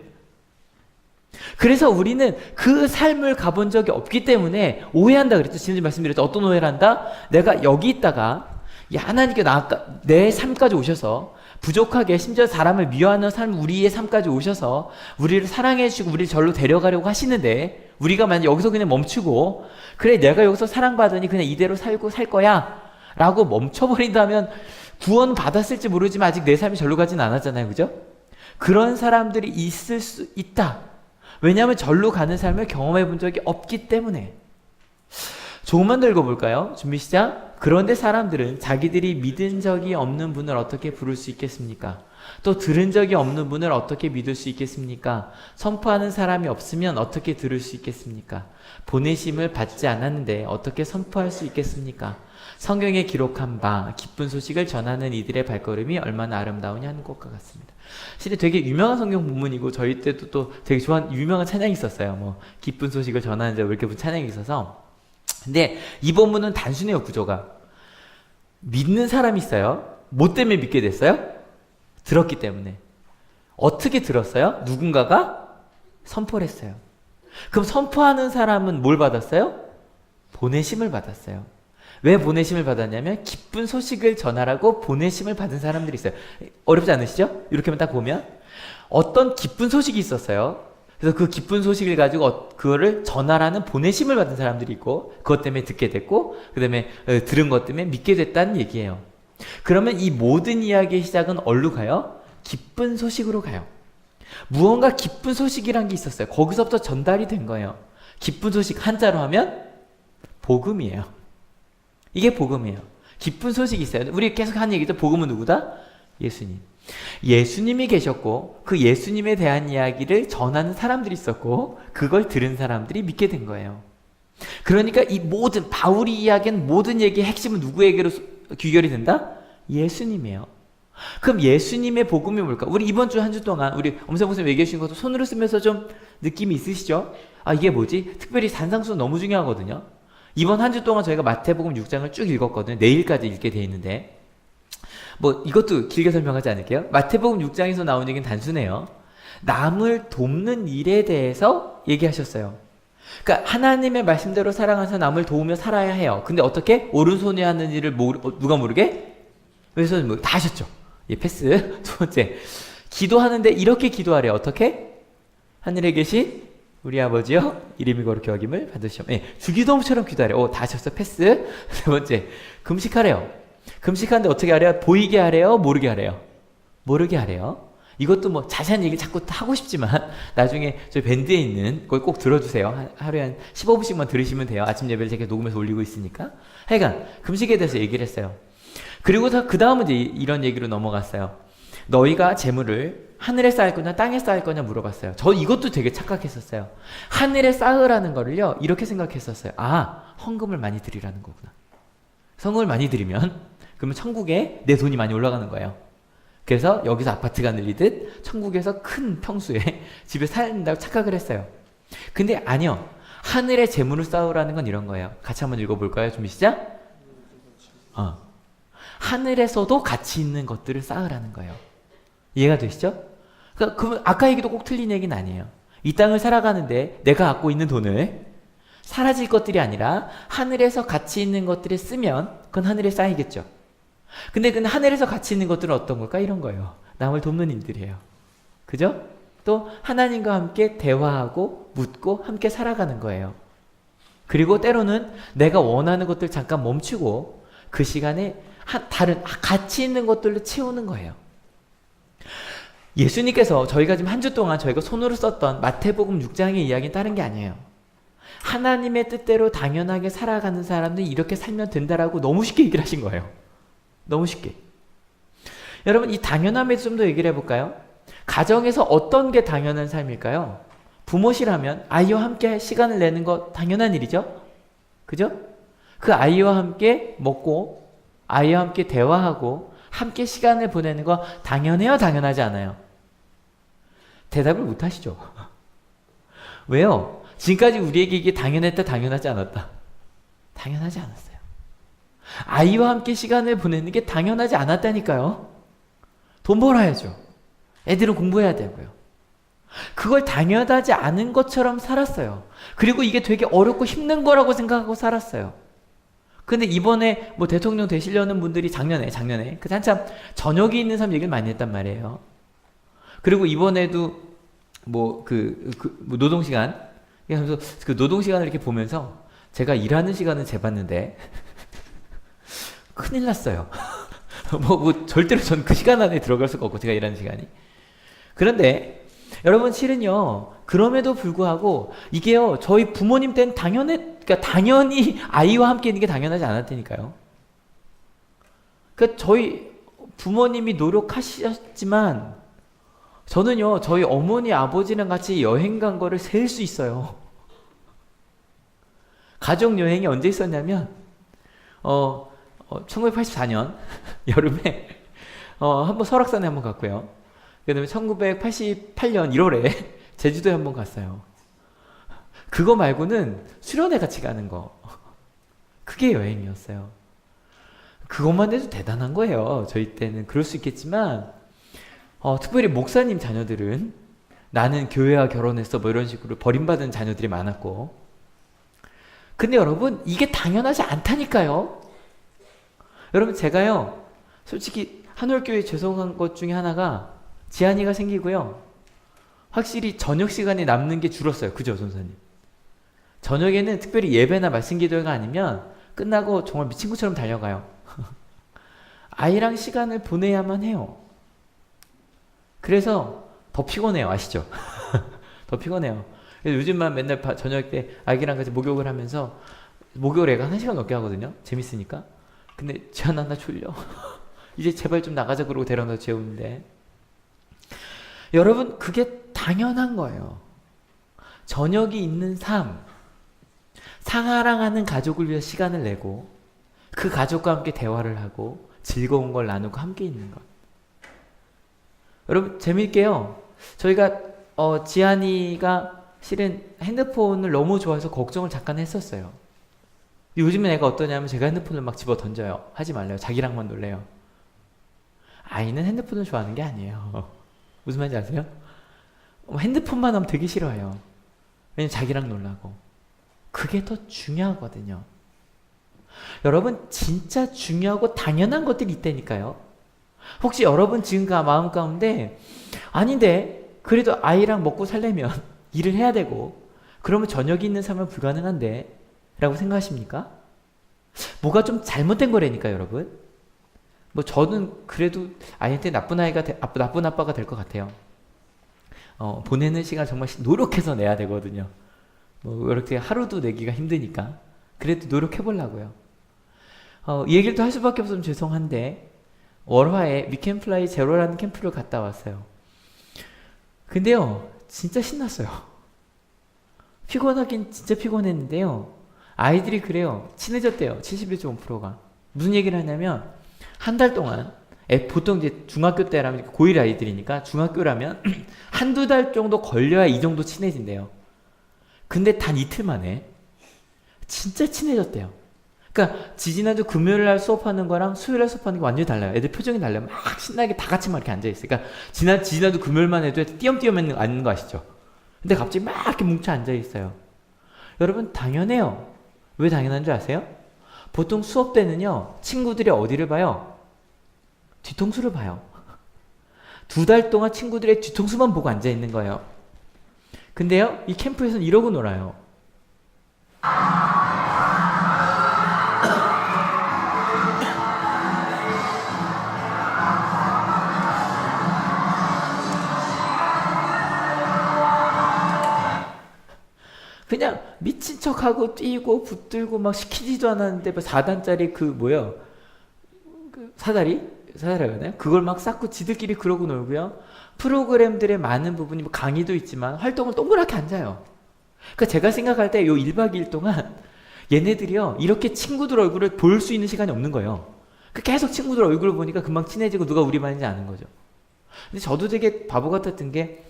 그래서 우리는 그 삶을 가본 적이 없기 때문에 오해한다 그랬죠. 지난주에 말씀드렸죠. 어떤 오해를 한다? 내가 여기 있다가 하나님께 내 삶까지 오셔서 부족하게, 심지어 사람을 미워하는 삶, 우리의 삶까지 오셔서 우리를 사랑해 주시고 우리를 절로 데려가려고 하시는데, 우리가 만약 여기서 그냥 멈추고 그래, 내가 여기서 사랑받으니 그냥 이대로 살고 살 거야 라고 멈춰버린다면 구원 받았을지 모르지만 아직 내 삶이 절로 가진 않았잖아요. 그죠? 그런 사람들이 있을 수 있다. 왜냐하면 절로 가는 삶을 경험해 본 적이 없기 때문에. 조금만 더 읽어볼까요? 준비 시작. 그런데 사람들은 자기들이 믿은 적이 없는 분을 어떻게 부를 수 있겠습니까? 또 들은 적이 없는 분을 어떻게 믿을 수 있겠습니까? 선포하는 사람이 없으면 어떻게 들을 수 있겠습니까? 보내심을 받지 않았는데 어떻게 선포할 수 있겠습니까? 성경에 기록한 바 기쁜 소식을 전하는 이들의 발걸음이 얼마나 아름다우냐 하는 것과 같습니다. 실은 되게 유명한 성경 본문이고, 저희 때도 또 되게 좋아하는 유명한 찬양이 있었어요. 기쁜 소식을 전하는 자, 이렇게 찬양이 있어서. 근데 이 본문은 단순해요, 구조가. 믿는 사람이 있어요. 뭐 때문에 믿게 됐어요? 들었기 때문에. 어떻게 들었어요? 누군가가 선포를 했어요. 그럼 선포하는 사람은 뭘 받았어요? 보내심을 받았어요. 왜 보내심을 받았냐면 기쁜 소식을 전하라고 보내심을 받은 사람들이 있어요. 어렵지 않으시죠? 이렇게만 딱 보면 어떤 기쁜 소식이 있었어요. 그래서 그 기쁜 소식을 가지고 그거를 전하라는 보내심을 받은 사람들이 있고 그것 때문에 듣게 됐고 그 다음에 들은 것 때문에 믿게 됐다는 얘기예요. 그러면 이 모든 이야기의 시작은 어디로 가요? 기쁜 소식으로 가요. 무언가 기쁜 소식이란 게 있었어요. 거기서부터 전달이 된 거예요. 기쁜 소식 한자로 하면 복음이에요. 이게 복음이에요. 기쁜 소식이 있어요. 우리 계속 하는 얘기죠. 복음은 누구다? 예수님. 예수님이 계셨고 그 예수님에 대한 이야기를 전하는 사람들이 있었고 그걸 들은 사람들이 믿게 된 거예요. 그러니까 이 모든 바울이 이야기한 모든 얘기의 핵심은 누구에게로 귀결이 된다? 예수님이에요. 그럼 예수님의 복음이 뭘까? 우리 이번 주 한 주 동안 우리 엄세 목사님 얘기해 주신 것도 손으로 쓰면서 좀 느낌이 있으시죠? 아 이게 뭐지? 특별히 산상수 너무 중요하거든요. 이번 한 주 동안 저희가 마태복음 6장을 쭉 읽었거든요. 내일까지 읽게 돼 있는데 뭐 이것도 길게 설명하지 않을게요. 마태복음 6장에서 나온 얘기는 단순해요. 남을 돕는 일에 대해서 얘기하셨어요. 그러니까 하나님의 말씀대로 살아가면서 남을 도우며 살아야 해요. 근데 어떻게? 오른손이 하는 일을 누가 모르게? 왼손이 모르게 다 하셨죠. 예, 패스. 두 번째, 기도하는데 이렇게 기도하래요. 어떻게? 하늘에 계신 우리 아버지여 이름이 거룩히 여김을 받으시오. 예, 주기도처럼 기도하래요. 다 하셨어. 패스. 세 번째, 금식하래요. 금식하는데 어떻게 하래요? 보이게 하래요? 모르게 하래요? 모르게 하래요. 이것도 뭐 자세한 얘기 자꾸 하고 싶지만 나중에 저희 밴드에 있는 걸 꼭 들어주세요. 하루에 한 15분씩만 들으시면 돼요. 아침 예배를 제가 녹음해서 올리고 있으니까. 하여간 금식에 대해서 얘기를 했어요. 그리고 그 다음은 이제 이런 얘기로 넘어갔어요. 너희가 재물을 하늘에 쌓을 거냐 땅에 쌓을 거냐 물어봤어요. 저 이것도 되게 착각했었어요. 하늘에 쌓으라는 거를요 이렇게 생각했었어요. 아, 헌금을 많이 드리라는 거구나. 헌금을 많이 드리면 그러면 천국에 내 돈이 많이 올라가는 거예요. 그래서 여기서 아파트가 늘리듯 천국에서 큰 평수에 집에 살린다고 착각을 했어요. 근데 아니요. 하늘에 재물을 쌓으라는 건 이런 거예요. 같이 한번 읽어볼까요? 준비 시작. 하늘에서도 가치 있는 것들을 쌓으라는 거예요. 이해가 되시죠? 그러니까 아까 얘기도 꼭 틀린 얘기는 아니에요. 이 땅을 살아가는데 내가 갖고 있는 돈을 사라질 것들이 아니라 하늘에서 가치 있는 것들을 쓰면 그건 하늘에 쌓이겠죠. 근데 그 하늘에서 가치 있는 것들은 어떤 걸까? 이런 거예요. 남을 돕는 일들이에요. 그죠? 또 하나님과 함께 대화하고 묻고 함께 살아가는 거예요. 그리고 때로는 내가 원하는 것들 잠깐 멈추고 그 시간에 다른 가치 있는 것들로 채우는 거예요. 예수님께서 저희가 지금 한 주 동안 저희가 손으로 썼던 마태복음 6장의 이야기는 다른 게 아니에요. 하나님의 뜻대로 당연하게 살아가는 사람들이 이렇게 살면 된다라고 너무 쉽게 얘기를 하신 거예요. 너무 쉽게. 여러분 이 당연함에 좀 더 얘기를 해볼까요? 가정에서 어떤 게 당연한 삶일까요? 부모시라면 아이와 함께 시간을 내는 거 당연한 일이죠? 그죠? 그 아이와 함께 먹고 아이와 함께 대화하고 함께 시간을 보내는 거 당연해요? 당연하지 않아요? 대답을 못 하시죠? 왜요? 지금까지 우리에게 이게 당연했다 당연하지 않았다? 당연하지 않았어요. 아이와 함께 시간을 보내는 게 당연하지 않았다니까요. 돈 벌어야죠. 애들은 공부해야 되고요. 그걸 당연하지 않은 것처럼 살았어요. 그리고 이게 되게 어렵고 힘든 거라고 생각하고 살았어요. 근데 이번에 뭐 대통령 되시려는 분들이 작년에 그 한참 저녁이 있는 사람 얘기를 많이 했단 말이에요. 그리고 이번에도 뭐 뭐 노동시간 하면서 그 노동시간을 이렇게 보면서 제가 일하는 시간은 재봤는데 큰일 났어요. 뭐 절대로 전 그 시간 안에 들어갈 수가 없고 제가 일하는 시간이. 그런데 여러분 실은요. 그럼에도 불구하고 이게요. 저희 부모님 때는 그러니까 당연히 아이와 함께 있는 게 당연하지 않았다니까요. 그러니까 저희 부모님이 노력하셨지만 저는요. 저희 어머니 아버지랑 같이 여행 간 거를 셀 수 있어요. 가족 여행이 언제 있었냐면 1984년 여름에 한번 설악산에 한번 갔고요. 그다음에 1988년 1월에 제주도에 한번 갔어요. 그거 말고는 수련회 같이 가는 거. 그게 여행이었어요. 그것만 해도 대단한 거예요. 저희 때는 그럴 수 있겠지만 특별히 목사님 자녀들은 나는 교회와 결혼했어 뭐 이런 식으로 버림받은 자녀들이 많았고 근데 여러분 이게 당연하지 않다니까요. 여러분 제가요 솔직히 한올교회 죄송한 것 중에 하나가 지한이가 생기고요 확실히 저녁 시간에 남는 게 줄었어요. 그죠, 전사님? 저녁에는 특별히 예배나 말씀 기도가 아니면 끝나고 정말 미친 것처럼 달려가요. 아이랑 시간을 보내야만 해요. 그래서 더 피곤해요. 아시죠? 더 피곤해요. 그래서 요즘만 맨날 저녁 때 아기랑 같이 목욕을 하면서 목욕을 애가 1시간 넘게 하거든요. 재밌으니까. 근데 지안아 나 졸려. 이제 제발 좀 나가자 그러고 데려다 재우는데 여러분 그게 당연한 거예요. 저녁이 있는 삶, 사랑하는 가족을 위해 시간을 내고 그 가족과 함께 대화를 하고 즐거운 걸 나누고 함께 있는 것. 여러분 재밌게요. 저희가 지안이가 실은 핸드폰을 너무 좋아해서 걱정을 잠깐 했었어요. 요즘에 애가 어떠냐면 제가 핸드폰을 막 집어 던져요. 하지 말래요. 자기랑만 놀래요. 아이는 핸드폰을 좋아하는 게 아니에요. 무슨 말인지 아세요? 핸드폰만 하면 되게 싫어해요. 왜냐면 자기랑 놀라고. 그게 더 중요하거든요. 여러분 진짜 중요하고 당연한 것들이 있다니까요. 혹시 여러분 지금 마음 가운데 아닌데 그래도 아이랑 먹고 살려면 일을 해야 되고 그러면 저녁이 있는 삶은 불가능한데 라고 생각하십니까? 뭐가 좀 잘못된 거라니까요, 여러분. 뭐 저는 그래도 아이한테 나쁜 아빠가 될 것 같아요. 보내는 시간 정말 노력해서 내야 되거든요. 뭐 이렇게 하루도 내기가 힘드니까 그래도 노력해 보려고요. 이 얘기를 또 할 수밖에 없으면 죄송한데 월화에 위켄플라이 제로라는 캠프를 갔다 왔어요. 근데요 진짜 신났어요. 피곤하긴 진짜 피곤했는데요 아이들이 그래요. 친해졌대요. 71.5%가. 무슨 얘기를 하냐면 한 달 동안 보통 이제 중학교 때라면 고1 아이들이니까 중학교라면 한두 달 정도 걸려야 이 정도 친해진대요. 근데 단 이틀 만에 진짜 친해졌대요. 그러니까 지지난주 금요일 날 수업하는 거랑 수요일 날 수업하는 게 완전히 달라요. 애들 표정이 달라요. 막 신나게 다 같이 막 이렇게 앉아있어요. 그러니까 지지난주 금요일만 해도 띄엄띄엄 앉는 거 아시죠? 근데 갑자기 막 이렇게 뭉쳐 앉아있어요. 여러분 당연해요. 왜 당연한 줄 아세요? 보통 수업 때는요 친구들이 어디를 봐요? 뒤통수를 봐요. 2달 동안 친구들의 뒤통수만 보고 앉아있는 거예요. 근데요 이 캠프에서는 이러고 놀아요. 그냥 미친 척하고 뛰고 붙들고 막 시키지도 않았는데 뭐 4단짜리 그 사다리였나요? 그걸 막 쌓고 지들끼리 그러고 놀고요. 프로그램들의 많은 부분이 뭐 강의도 있지만 활동을 동그랗게 앉아요. 그러니까 제가 생각할 때 요 1박 2일 동안 얘네들이요 이렇게 친구들 얼굴을 볼 수 있는 시간이 없는 거예요. 계속 친구들 얼굴을 보니까 금방 친해지고 누가 우리 반인지 아는 거죠. 근데 저도 되게 바보 같았던 게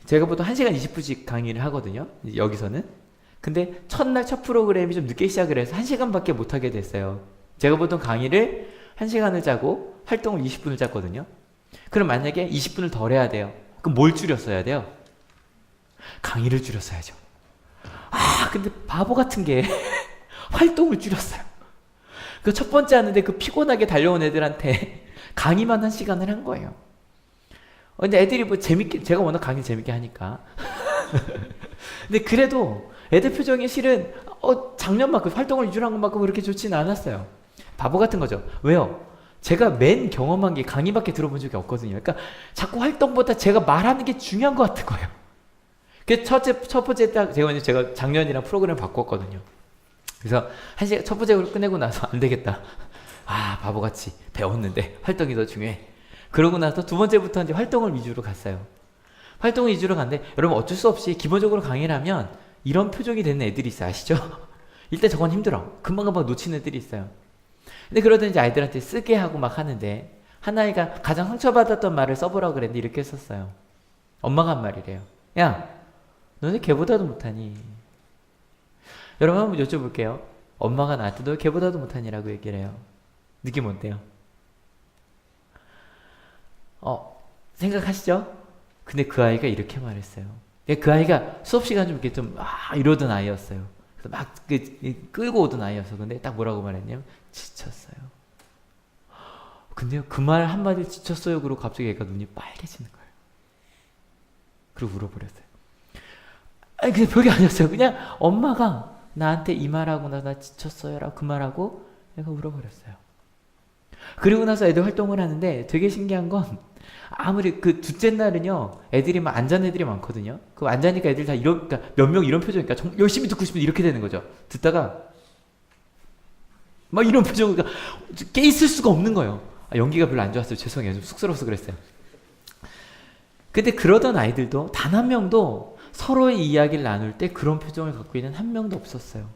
제가 보통 1시간 20분씩 강의를 하거든요. 여기서는. 근데 첫날 첫 프로그램이 좀 늦게 시작을 해서 1시간밖에 못하게 됐어요. 제가 보통 강의를 1시간을 짜고 활동을 20분을 짰거든요. 그럼 만약에 20분을 덜 해야 돼요. 그럼 뭘 줄였어야 돼요? 강의를 줄였어야죠. 근데 바보 같은 게 활동을 줄였어요. 그 첫 번째 하는데 그 피곤하게 달려온 애들한테 강의만 1시간을 한 거예요. 근데 애들이 뭐 제가 워낙 강의 재밌게 하니까. 근데 그래도 애들 표정이 실은 작년만큼 활동을 유지한 것만큼 그렇게 좋지는 않았어요. 바보 같은 거죠. 왜요? 제가 맨 경험한 게 강의밖에 들어본 적이 없거든요. 그러니까 자꾸 활동보다 제가 말하는 게 중요한 것 같은 거예요. 그래서 첫 번째 딱 제가 작년이랑 프로그램 바꿨거든요. 그래서 첫 번째 끝내고 나서 안 되겠다. 바보같이 배웠는데 활동이 더 중요해. 그러고 나서 두 번째부터 이제 활동을 위주로 갔어요. 활동을 위주로 갔는데 여러분 어쩔 수 없이 기본적으로 강의를 하면 이런 표정이 되는 애들이 있어요. 아시죠? 일단 저건 힘들어. 금방금방 놓치는 애들이 있어요. 근데 그러더니 이제 아이들한테 쓰게 하고 막 하는데 한 아이가 가장 상처받았던 말을 써보라고 그랬는데 이렇게 썼어요. 엄마가 한 말이래요. 야, 너네 걔보다도 못하니? 여러분 한번 여쭤볼게요. 엄마가 나한테 너 걔보다도 못하니라고 얘기를 해요. 느낌 어때요? 생각하시죠? 근데 그 아이가 이렇게 말했어요. 그 아이가 수업 시간 좀 이렇게 좀 이러던 아이였어요. 그래서 막 끌고 오던 아이였어. 근데 딱 뭐라고 말했냐면 지쳤어요. 근데요 그 말 한마디 지쳤어요. 그러고 갑자기 애가 눈이 빨개지는 거예요. 그리고 울어버렸어요. 아니 근데 별게 아니었어요. 그냥 엄마가 나한테 이 말하고 나 지쳤어요 라고 그 말하고 내가 울어버렸어요. 그리고 나서 애들 활동을 하는데 되게 신기한 건 아무리 그 둘째 날은요 애들이 막 안 잔 애들이 많거든요. 그 안 자니까 애들 다 이런, 그러니까 몇 명 이런 표정이니까 정말 열심히 듣고 싶은데 이렇게 되는 거죠. 듣다가 막 이런 표정, 그러니까 깨 있을 수가 없는 거예요. 아, 연기가 별로 안 좋았어요. 죄송해요. 좀 쑥스러워서 그랬어요. 근데 그러던 아이들도 단 한 명도 서로의 이야기를 나눌 때 그런 표정을 갖고 있는 한 명도 없었어요.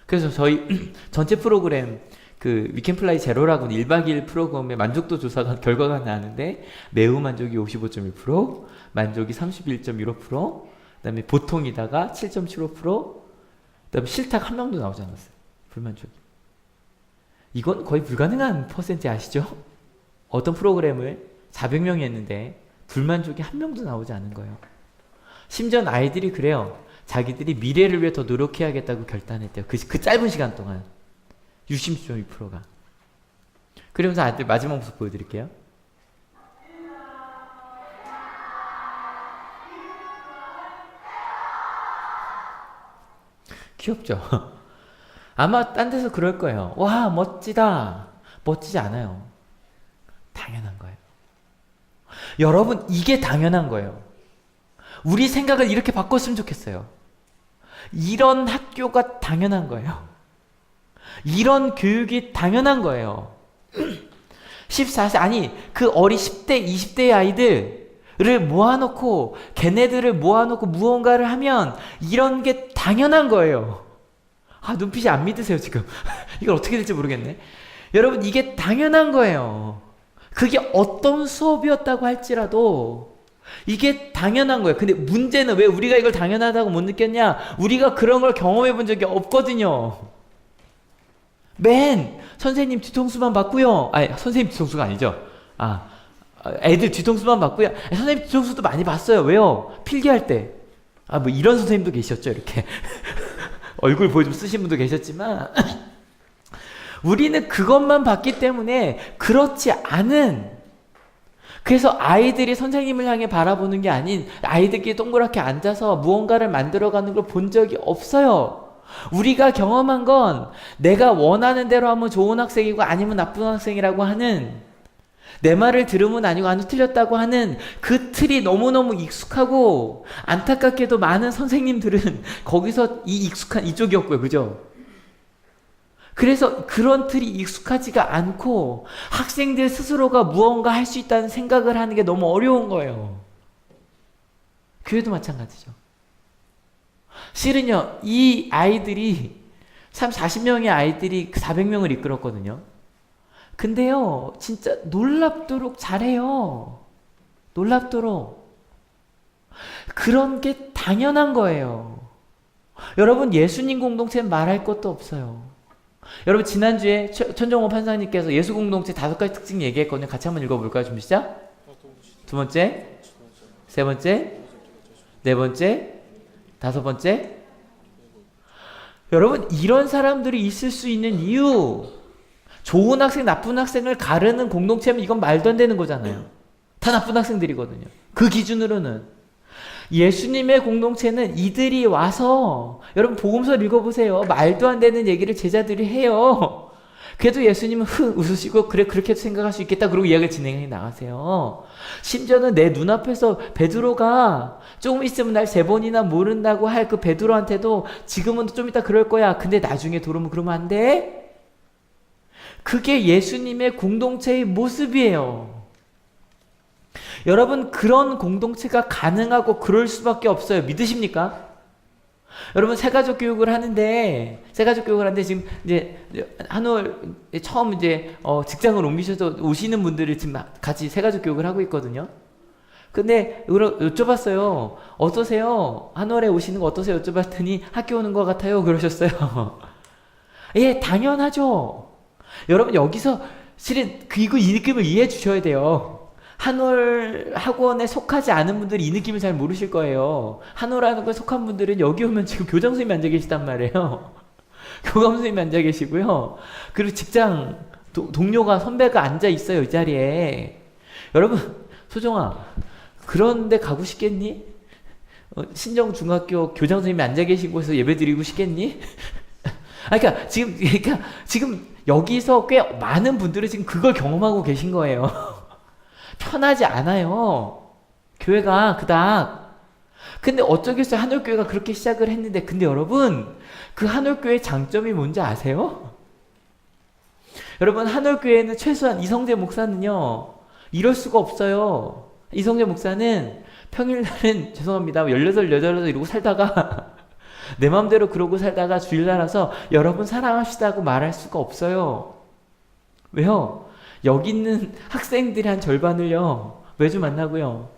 그래서 저희 전체 프로그램 그 위켄플라이 제로라고 1박 2일 프로그램의 만족도 조사가 결과가 나왔는데 매우 만족이 55.1%, 만족이 31.15%, 그다음에 보통이다가 7.75%, 그다음에 실탁 한 명도 나오지 않았어요. 불만족이. 이건 거의 불가능한 퍼센트 아시죠? 어떤 프로그램을 400명이 했는데 불만족이 한 명도 나오지 않은 거예요. 심지어 아이들이 그래요. 자기들이 미래를 위해 더 노력해야겠다고 결단했대요. 그 짧은 시간 동안. 60.2%가. 그러면서 아이들 마지막 모습 보여드릴게요. 귀엽죠? 아마 딴 데서 그럴 거예요. 와 멋지다. 멋지지 않아요. 당연한 거예요. 여러분 이게 당연한 거예요. 우리 생각을 이렇게 바꿨으면 좋겠어요. 이런 학교가 당연한 거예요. 이런 교육이 당연한 거예요. 14세 아니 그 어린 10대 20대의 아이들을 모아놓고 걔네들을 모아놓고 무언가를 하면 이런 게 당연한 거예요. 아 눈빛이 안 믿으세요 지금. 이걸 어떻게 될지 모르겠네. 여러분 이게 당연한 거예요. 그게 어떤 수업이었다고 할지라도 이게 당연한 거예요. 근데 문제는 왜 우리가 이걸 당연하다고 못 느꼈냐? 우리가 그런 걸 경험해 본 적이 없거든요. 선생님 뒤통수만 받고요. 아니 선생님 뒤통수가 아니죠. 애들 뒤통수만 받고요. 선생님 뒤통수도 많이 봤어요. 왜요? 필기할 때. 뭐 이런 선생님도 계셨죠. 이렇게 얼굴 보여 좀 쓰신 분도 계셨지만 우리는 그것만 봤기 때문에 그렇지 않은, 그래서 아이들이 선생님을 향해 바라보는 게 아닌 아이들끼리 동그랗게 앉아서 무언가를 만들어가는 걸 본 적이 없어요. 우리가 경험한 건 내가 원하는 대로 하면 좋은 학생이고 아니면 나쁜 학생이라고 하는, 내 말을 들으면 아니고 아니 틀렸다고 하는 그 틀이 너무너무 익숙하고, 안타깝게도 많은 선생님들은 거기서 이 익숙한 이쪽이었고요. 그죠? 그래서 그런 틀이 익숙하지가 않고 학생들 스스로가 무언가 할 수 있다는 생각을 하는 게 너무 어려운 거예요. 교회도 마찬가지죠. 실은요, 이 아이들이 40명의 아이들이 400명을 이끌었거든요. 근데요, 진짜 놀랍도록 잘해요. 놀랍도록. 그런 게 당연한 거예요. 여러분, 예수님 공동체는 말할 것도 없어요. 여러분, 지난주에 천정호 판사님께서 예수 공동체 5가지 특징 얘기했거든요. 같이 한번 읽어볼까요? 준비 시작. 두 번째, 세 번째, 네 번째, 다섯 번째. 여러분, 이런 사람들이 있을 수 있는 이유, 좋은 학생, 나쁜 학생을 가르는 공동체면 이건 말도 안 되는 거잖아요. 다 나쁜 학생들이거든요. 그 기준으로는. 예수님의 공동체는 이들이 와서, 여러분 복음서를 읽어보세요. 말도 안 되는 얘기를 제자들이 해요. 그래도 예수님은 웃으시고 그래 그렇게 생각할 수 있겠다 그러고 이야기를 진행해 나가세요. 심지어는 내 눈앞에서 베드로가 조금 있으면 날 3번이나 모른다고 할 그 베드로한테도 지금은 좀 이따 그럴 거야. 근데 나중에 돌아오면 그러면 안 돼? 그게 예수님의 공동체의 모습이에요. 여러분, 그런 공동체가 가능하고 그럴 수밖에 없어요. 믿으십니까? 여러분, 새가족 교육을 하는데 지금 이제 한올 처음 이제 직장을 옮기셔서 오시는 분들을 지금 같이 새가족 교육을 하고 있거든요. 근데 여쭤봤어요. 어떠세요? 한올에 오시는 거 어떠세요? 여쭤봤더니 학교 오는 것 같아요. 그러셨어요. 예, 당연하죠. 여러분, 여기서 실은 이 느낌을 이해해 주셔야 돼요. 한올 학원에 속하지 않은 분들이 이 느낌을 잘 모르실 거예요. 한올 학원에 속한 분들은 여기 오면 지금 교장 선생님이 앉아 계시단 말이에요. 교감 선생님이 앉아 계시고요. 그리고 직장 동료가, 선배가 앉아 있어요. 이 자리에. 여러분, 소정아, 그런데 가고 싶겠니? 신정중학교 교장 선생님이 앉아 계신 곳에서 예배 드리고 싶겠니? 그러니까 지금 여기서 꽤 많은 분들이 지금 그걸 경험하고 계신 거예요. 편하지 않아요. 교회가 그닥. 근데 어쩌겠어요. 한올교회가 그렇게 시작을 했는데, 근데 여러분, 그 한올교회의 장점이 뭔지 아세요? 여러분, 한올교회는 최소한 이성재 목사는요, 이럴 수가 없어요. 이성재 목사는 평일날은 죄송합니다, 16, 18 이러고 살다가 내 마음대로 그러고 살다가 주일날 와서 여러분 사랑합시다고 말할 수가 없어요. 왜요? 여기 있는 학생들이 한 절반을요, 매주 만나고요.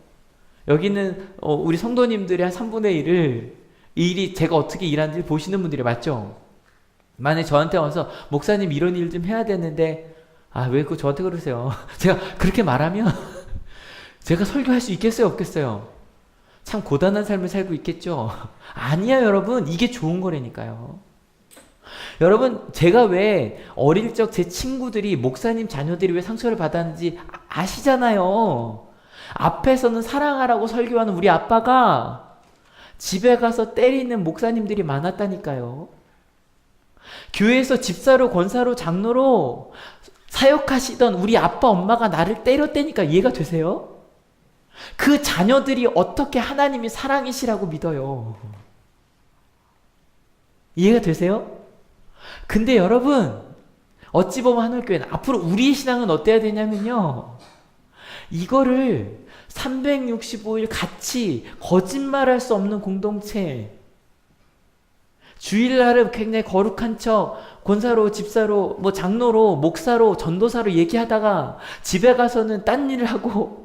여기 있는 우리 성도님들이 한 3분의 1을 이 일이 제가 어떻게 일하는지 보시는 분들이 맞죠? 만약에 저한테 와서 목사님 이런 일 좀 해야 되는데 왜 그거 저한테 그러세요? 제가 그렇게 말하면 제가 설교할 수 있겠어요, 없겠어요? 참 고단한 삶을 살고 있겠죠? 아니야, 여러분. 이게 좋은 거라니까요. 여러분, 제가 왜 어릴 적 제 친구들이, 목사님 자녀들이 왜 상처를 받았는지 아시잖아요. 앞에서는 사랑하라고 설교하는 우리 아빠가 집에 가서 때리는 목사님들이 많았다니까요. 교회에서 집사로, 권사로, 장로로 사역하시던 우리 아빠, 엄마가 나를 때렸다니까 이해가 되세요? 그 자녀들이 어떻게 하나님이 사랑이시라고 믿어요? 이해가 되세요? 근데 여러분, 어찌 보면 한올교회는 앞으로 우리의 신앙은 어때야 되냐면요, 이거를 365일 같이 거짓말할 수 없는 공동체, 주일날은 굉장히 거룩한 척 권사로, 집사로, 장로로, 목사로, 전도사로 얘기하다가 집에 가서는 딴 일을 하고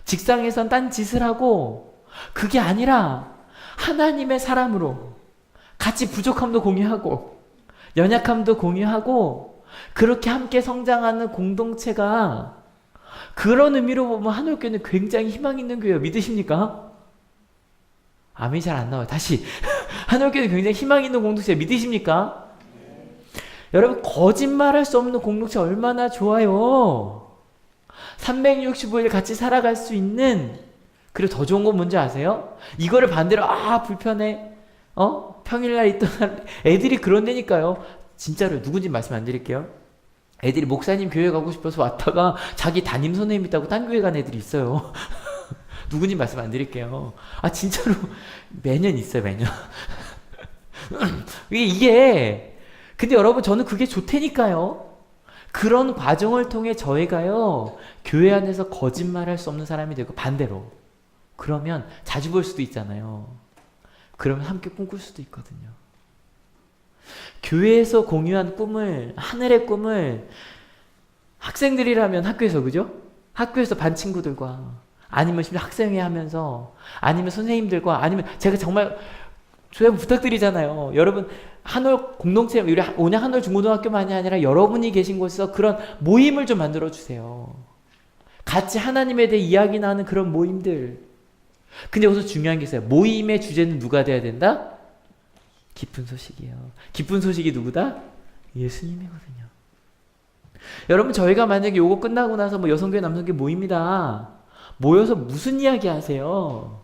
직장에선 딴 짓을 하고, 그게 아니라 하나님의 사람으로 같이 부족함도 공유하고 연약함도 공유하고 그렇게 함께 성장하는 공동체가, 그런 의미로 보면 한올교회는 굉장히 희망 있는 교회예요. 믿으십니까? 아멘이 잘 안 나와요. 다시. 한올교회는 굉장히 희망 있는 공동체 믿으십니까? 여러분, 거짓말할 수 없는 공동체 얼마나 좋아요. 365일 같이 살아갈 수 있는. 그리고 더 좋은 건 뭔지 아세요? 이거를 반대로 불편해, 평일날 있던 애들이 그런다니까요. 진짜로 누군지 말씀 안 드릴게요. 애들이 목사님 교회 가고 싶어서 왔다가 자기 담임 선생님 있다고 딴 교회 간 애들이 있어요. 누군지 말씀 안 드릴게요. 진짜로 매년 있어요, 매년. 이게 근데 여러분, 저는 그게 좋다니까요. 그런 과정을 통해 저희가요, 교회 안에서 거짓말할 수 없는 사람이 되고, 반대로 그러면 자주 볼 수도 있잖아요. 그러면 함께 꿈꿀 수도 있거든요. 교회에서 공유한 꿈을, 하늘의 꿈을 학생들이라면 학교에서, 그죠? 학교에서 반 친구들과, 아니면 심지어 학생회 하면서, 아니면 선생님들과, 아니면 제가 정말 조금 부탁드리잖아요. 여러분, 한올 공동체, 우리 온양 한올 중고등학교만이 아니라 여러분이 계신 곳에서 그런 모임을 좀 만들어 주세요. 같이 하나님에 대해 이야기 나누는 그런 모임들. 근데 여기서 중요한 게 있어요. 모임의 주제는 누가 돼야 된다? 기쁜 소식이에요. 기쁜 소식이 누구다? 예수님이거든요. 여러분, 저희가 만약에 요거 끝나고 나서 여성교회 남성교회 모입니다. 모여서 무슨 이야기 하세요?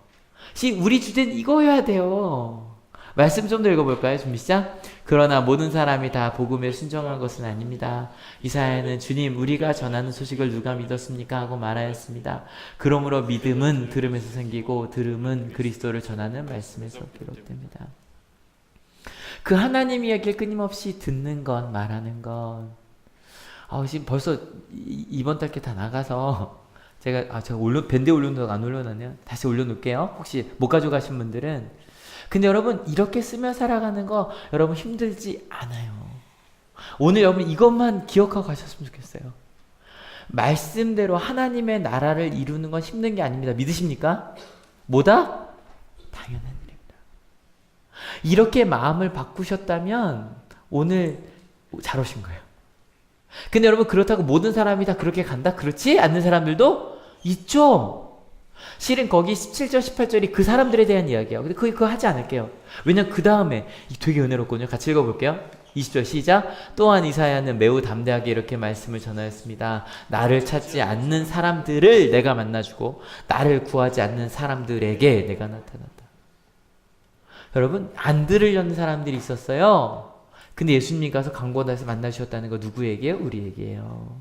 우리 주제는 이거여야 돼요. 말씀 좀 더 읽어볼까요? 준비 시작. 그러나 모든 사람이 다 복음에 순종한 것은 아닙니다. 이사야는 주님, 우리가 전하는 소식을 누가 믿었습니까? 하고 말하였습니다. 그러므로 믿음은 들음에서 생기고 들음은 그리스도를 전하는 말씀에서 비롯됩니다. 그 하나님 이야기를 끊임없이 듣는 것, 말하는 것. 지금 벌써 이번 달께 다 나가서 제가 밴드 올려놓고 안 올려놨네요. 다시 올려놓을게요. 혹시 못 가져가신 분들은. 근데 여러분, 이렇게 쓰며 살아가는 거 여러분 힘들지 않아요. 오늘 여러분 이것만 기억하고 가셨으면 좋겠어요. 말씀대로 하나님의 나라를 이루는 건 힘든 게 아닙니다. 믿으십니까? 뭐다? 당연한 일입니다. 이렇게 마음을 바꾸셨다면 오늘 잘 오신 거예요. 근데 여러분, 그렇다고 모든 사람이 다 그렇게 간다? 그렇지 않는 사람들도 있죠. 실은 거기 17절, 18절이 그 사람들에 대한 이야기예요. 근데 그거 하지 않을게요. 왜냐면 그 다음에 되게 은혜롭거든요. 같이 읽어볼게요. 20절 시작. 또한 이사야는 매우 담대하게 이렇게 말씀을 전하였습니다. 나를 찾지 않는 사람들을 내가 만나주고 나를 구하지 않는 사람들에게 내가 나타났다. 여러분 안 들으려는 사람들이 있었어요. 근데 예수님이 가서 강권에서 만나주셨다는 거 누구에게요? 우리에게요.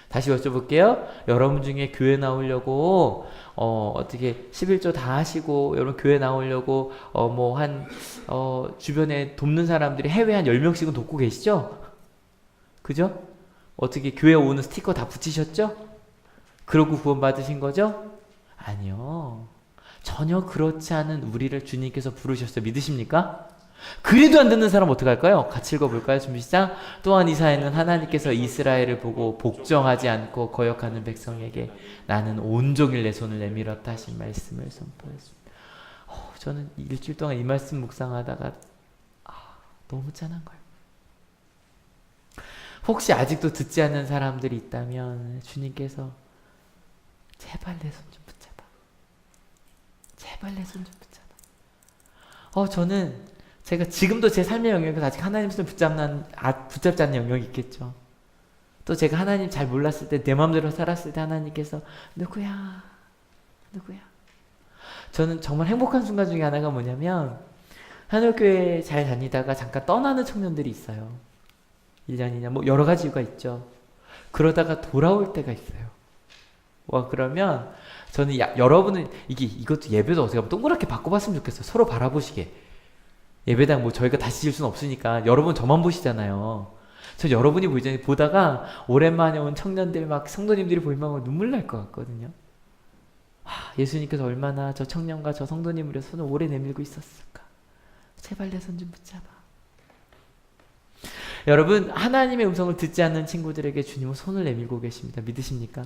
다시 여쭤볼게요. 여러분 중에 교회 나오려고 어떻게 11조 다 하시고 여러분 교회 나오려고 주변에 돕는 사람들이 해외 한 10명씩은 돕고 계시죠? 그죠? 어떻게 교회 오는 스티커 다 붙이셨죠? 그러고 구원 받으신 거죠? 아니요. 전혀 그렇지 않은 우리를 주님께서 부르셨어요. 믿으십니까? 그래도 안 듣는 사람 어떡할까요? 같이 읽어볼까요? 준비 시작. 또한 이사야는 하나님께서 이스라엘을 보고 복종하지 않고 거역하는 백성에게 나는 온종일 내 손을 내밀었다 하신 말씀을 선포했습니다. 저는 일주일 동안 이 말씀 묵상하다가 너무 짠한 거예요. 혹시 아직도 듣지 않는 사람들이 있다면 주님께서 제발 내 손 좀 붙잡아. 제발 내 손 좀 붙잡아. 저는 제가 지금도 제 삶의 영역에서 아직 하나님 손을 붙잡지 않는 영역이 있겠죠. 또 제가 하나님 잘 몰랐을 때 내 마음대로 살았을 때 하나님께서 누구야? 저는 정말 행복한 순간 중에 하나가 뭐냐면 한올교회 잘 다니다가 잠깐 떠나는 청년들이 있어요. 1년이냐 여러 가지 이유가 있죠. 그러다가 돌아올 때가 있어요. 그러면 저는 여러분은 이것도 예배도 어떻게 하면 동그랗게 바꿔봤으면 좋겠어요. 서로 바라보시게. 예배당 저희가 다시 질 수는 없으니까 여러분 저만 보시잖아요. 저 여러분이 보다가 오랜만에 온 청년들 성도님들이 보이면 눈물 날 것 같거든요. 예수님께서 얼마나 저 청년과 저 성도님을 위해 손을 오래 내밀고 있었을까. 제발 내 손 좀 붙잡아. 여러분 하나님의 음성을 듣지 않는 친구들에게 주님은 손을 내밀고 계십니다. 믿으십니까?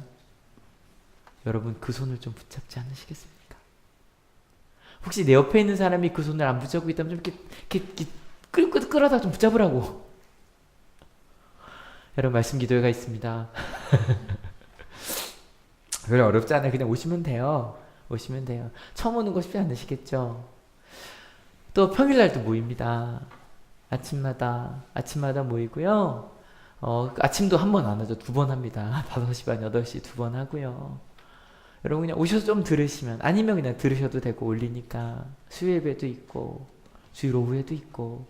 여러분 그 손을 좀 붙잡지 않으시겠습니까? 혹시 내 옆에 있는 사람이 그 손을 안 붙잡고 있다면 좀 이렇게 끌어다 좀 붙잡으라고. 여러분 말씀 기도회가 있습니다. 그래 어렵지 않아요. 그냥 오시면 돼요. 처음 오는 거 쉽지 않으시겠죠? 또 평일날도 모입니다. 아침마다 모이고요. 아침도 한 번 안 하죠. 2번 합니다. 5시 반, 8시 2번 하고요. 여러분 그냥 오셔서 좀 들으시면 아니면 그냥 들으셔도 되고 올리니까 수요예배도 있고 주일 오후에도 있고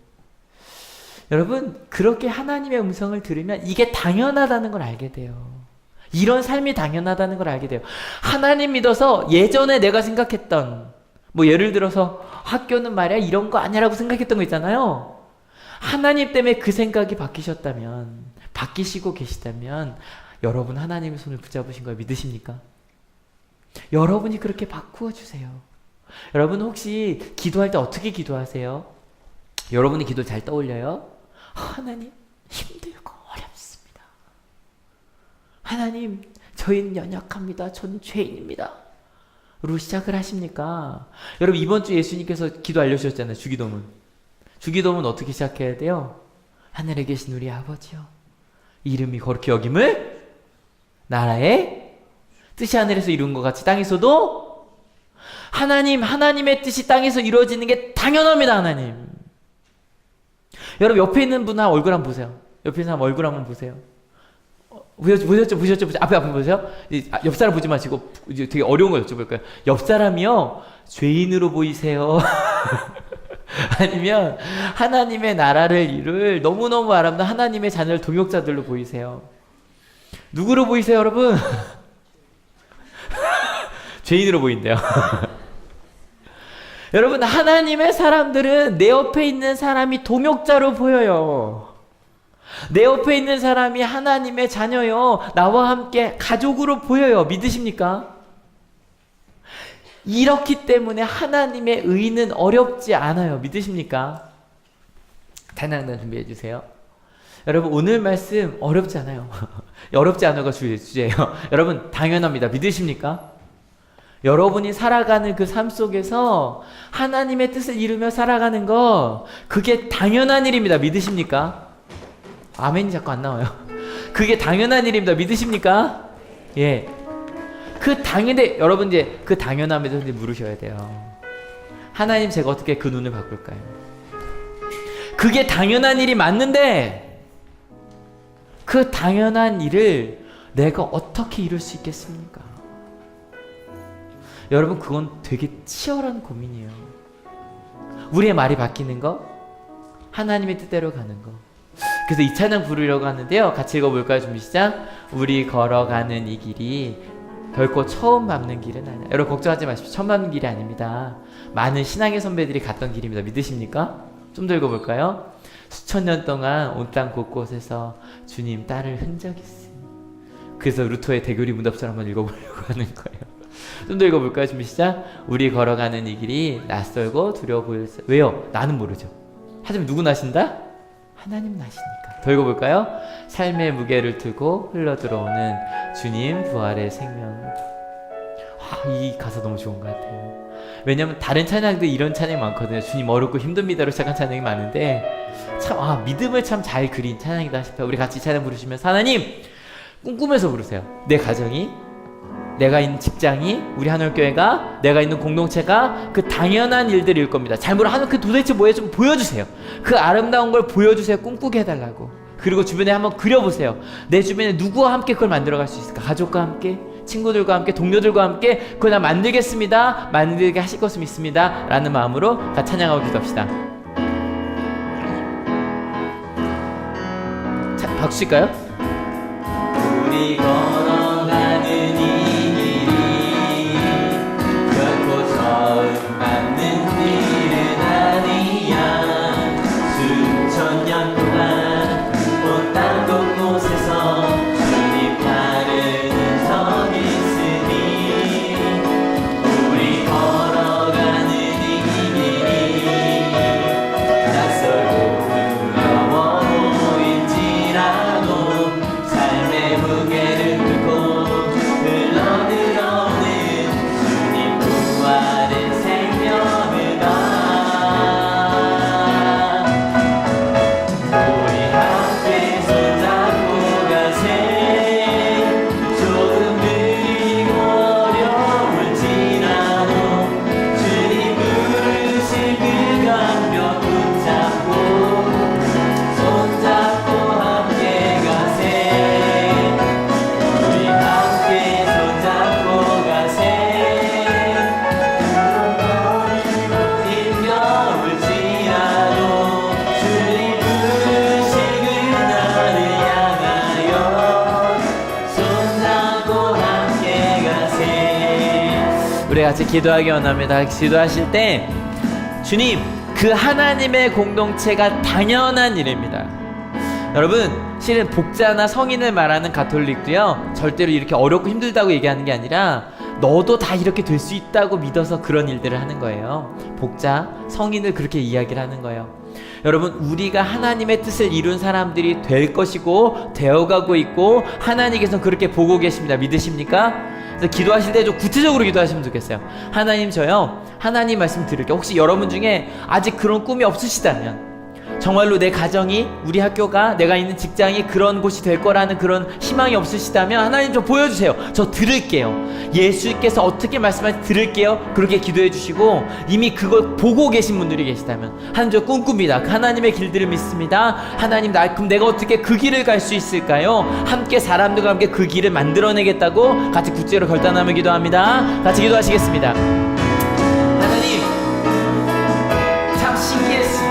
여러분 그렇게 하나님의 음성을 들으면 이게 당연하다는 걸 알게 돼요. 이런 삶이 당연하다는 걸 알게 돼요. 하나님 믿어서 예전에 내가 생각했던 예를 들어서 학교는 말이야 이런 거 아니라고 생각했던 거 있잖아요. 하나님 때문에 그 생각이 바뀌시고 계시다면 여러분 하나님의 손을 붙잡으신 거 믿으십니까? 여러분이 그렇게 바꾸어 주세요. 여러분 혹시 기도할 때 어떻게 기도하세요? 여러분이 기도 잘 떠올려요? 하나님 힘들고 어렵습니다. 하나님 저희는 연약합니다. 저는 죄인입니다. 로 시작을 하십니까? 여러분 이번 주 예수님께서 기도 알려주셨잖아요. 주기도문 어떻게 시작해야 돼요? 하늘에 계신 우리 아버지요 이름이 거룩히 여김을 나라의 뜻이 하늘에서 이룬 것 같이 땅에서도 하나님의 뜻이 땅에서 이루어지는 게 당연합니다. 하나님. 여러분 옆에 있는 분 얼굴 한번 보세요. 옆에 있는 사람 얼굴 한번 보세요. 보셨죠? 앞에 보세요. 옆 사람 보지 마시고 이제 되게 어려운 거 여쭤볼까요? 옆 사람이요 죄인으로 보이세요? 아니면 하나님의 나라를 이룰 너무너무 아름다운 하나님의 자녀를 동역자들로 보이세요? 누구로 보이세요, 여러분? 죄인으로 보인대요. 여러분 하나님의 사람들은 내 옆에 있는 사람이 동역자로 보여요. 내 옆에 있는 사람이 하나님의 자녀요. 나와 함께 가족으로 보여요. 믿으십니까? 이렇기 때문에 하나님의 의는 어렵지 않아요. 믿으십니까? 찬양단 준비해 주세요. 여러분 오늘 말씀 어렵지 않아요. 어렵지 않아가 주제예요. 여러분 당연합니다. 믿으십니까? 여러분이 살아가는 그 삶 속에서 하나님의 뜻을 이루며 살아가는 거 그게 당연한 일입니다. 믿으십니까? 아멘이 자꾸 안 나와요. 그게 당연한 일입니다. 믿으십니까? 예. 여러분 이제 그 당연함에 대해서 물으셔야 돼요. 하나님 제가 어떻게 그 눈을 바꿀까요? 그게 당연한 일이 맞는데 그 당연한 일을 내가 어떻게 이룰 수 있겠습니까? 여러분 그건 되게 치열한 고민이에요. 우리의 말이 바뀌는 거, 하나님의 뜻대로 가는 거. 그래서 이 찬양 부르려고 하는데요. 같이 읽어볼까요? 준비 시작. 우리 걸어가는 이 길이 결코 처음 밟는 길은 아니야. 여러분 걱정하지 마십시오. 처음 밟는 길이 아닙니다. 많은 신앙의 선배들이 갔던 길입니다. 믿으십니까? 좀 더 읽어볼까요? 수천 년 동안 온 땅 곳곳에서 주님 따를 흔적이 있으니. 그래서 루터의 대교리 문답서를 한번 읽어보려고 하는 거예요. 좀 더 읽어볼까요? 준비 시작. 우리 걸어가는 이 길이 낯설고 두려워 보였어요. 왜요? 나는 모르죠. 하지만 누구 나신다? 하나님 나시니까. 더 읽어볼까요? 삶의 무게를 두고 흘러들어오는 주님 부활의 생명. 이 가사 너무 좋은 것 같아요. 왜냐면 다른 찬양도 이런 찬양이 많거든요. 주님 어렵고 힘듭니다로 시작한 찬양이 많은데 참 믿음을 참 잘 그린 찬양이다 싶어요. 우리 같이 찬양 부르시면서 하나님 꿈꾸면서 부르세요. 내 가정이, 내가 있는 직장이, 우리 하늘교회가, 내가 있는 공동체가 그 당연한 일들일 겁니다. 잘못 하는 그 도대체 뭐예요? 좀 보여주세요. 그 아름다운 걸 보여주세요. 꿈꾸게 해달라고. 그리고 주변에 한번 그려보세요. 내 주변에 누구와 함께 그걸 만들어갈 수 있을까? 가족과 함께, 친구들과 함께, 동료들과 함께 그걸 나 만들겠습니다. 만들게 하실 것을 믿습니다. 라는 마음으로 같이 찬양하고 기도합시다. 자, 박수 칠까요? 우리 걸어가는 이 길이 결코 처음 밟는 길은 아니야. 수천 년 동안 온 땅 곳곳에서 주님 따르는 적이 있으니 우리 걸어가는 이 길이 낯설고 두려워 보일지라도 삶의 무게를 들고 흘러들어오는 주님 부활의 생명을 우리 함께 손잡고 가세. 조금 느리고 어려울지라도 주님 부르실 그 강변 붙잡고 손잡고 함께 가세. 우리 함께 손잡고 가세. 힘겨울지라도 주님 부르실 그날을 향하여 손잡고 함께 가세. 우리 같이 기도하기 원합니다. 기도하실 때 주님, 그 하나님의 공동체가 당연한 일입니다. 여러분, 실은 복자나 성인을 말하는 가톨릭도요, 절대로 이렇게 어렵고 힘들다고 얘기하는 게 아니라 너도 다 이렇게 될 수 있다고 믿어서 그런 일들을 하는 거예요. 복자, 성인을 그렇게 이야기를 하는 거예요. 여러분, 우리가 하나님의 뜻을 이룬 사람들이 될 것이고 되어가고 있고 하나님께서 그렇게 보고 계십니다. 믿으십니까? 그래서 기도하실 때 좀 구체적으로 기도하시면 좋겠어요. 하나님, 저요 하나님 말씀 드릴게요. 혹시 여러분 중에 아직 그런 꿈이 없으시다면, 정말로 내 가정이, 우리 학교가, 내가 있는 직장이 그런 곳이 될 거라는 그런 희망이 없으시다면 하나님 좀 보여주세요. 저 들을게요. 예수께서 어떻게 말씀하실지 들을게요. 그렇게 기도해 주시고, 이미 그걸 보고 계신 분들이 계시다면 하나님, 저 꿈꿉니다. 하나님의 길들을 믿습니다. 하나님, 그럼 내가 어떻게 그 길을 갈 수 있을까요? 함께 사람들과 함께 그 길을 만들어내겠다고 같이 구체로 결단하며 기도합니다. 같이 기도하시겠습니다. 하나님, 참 신기했습니다.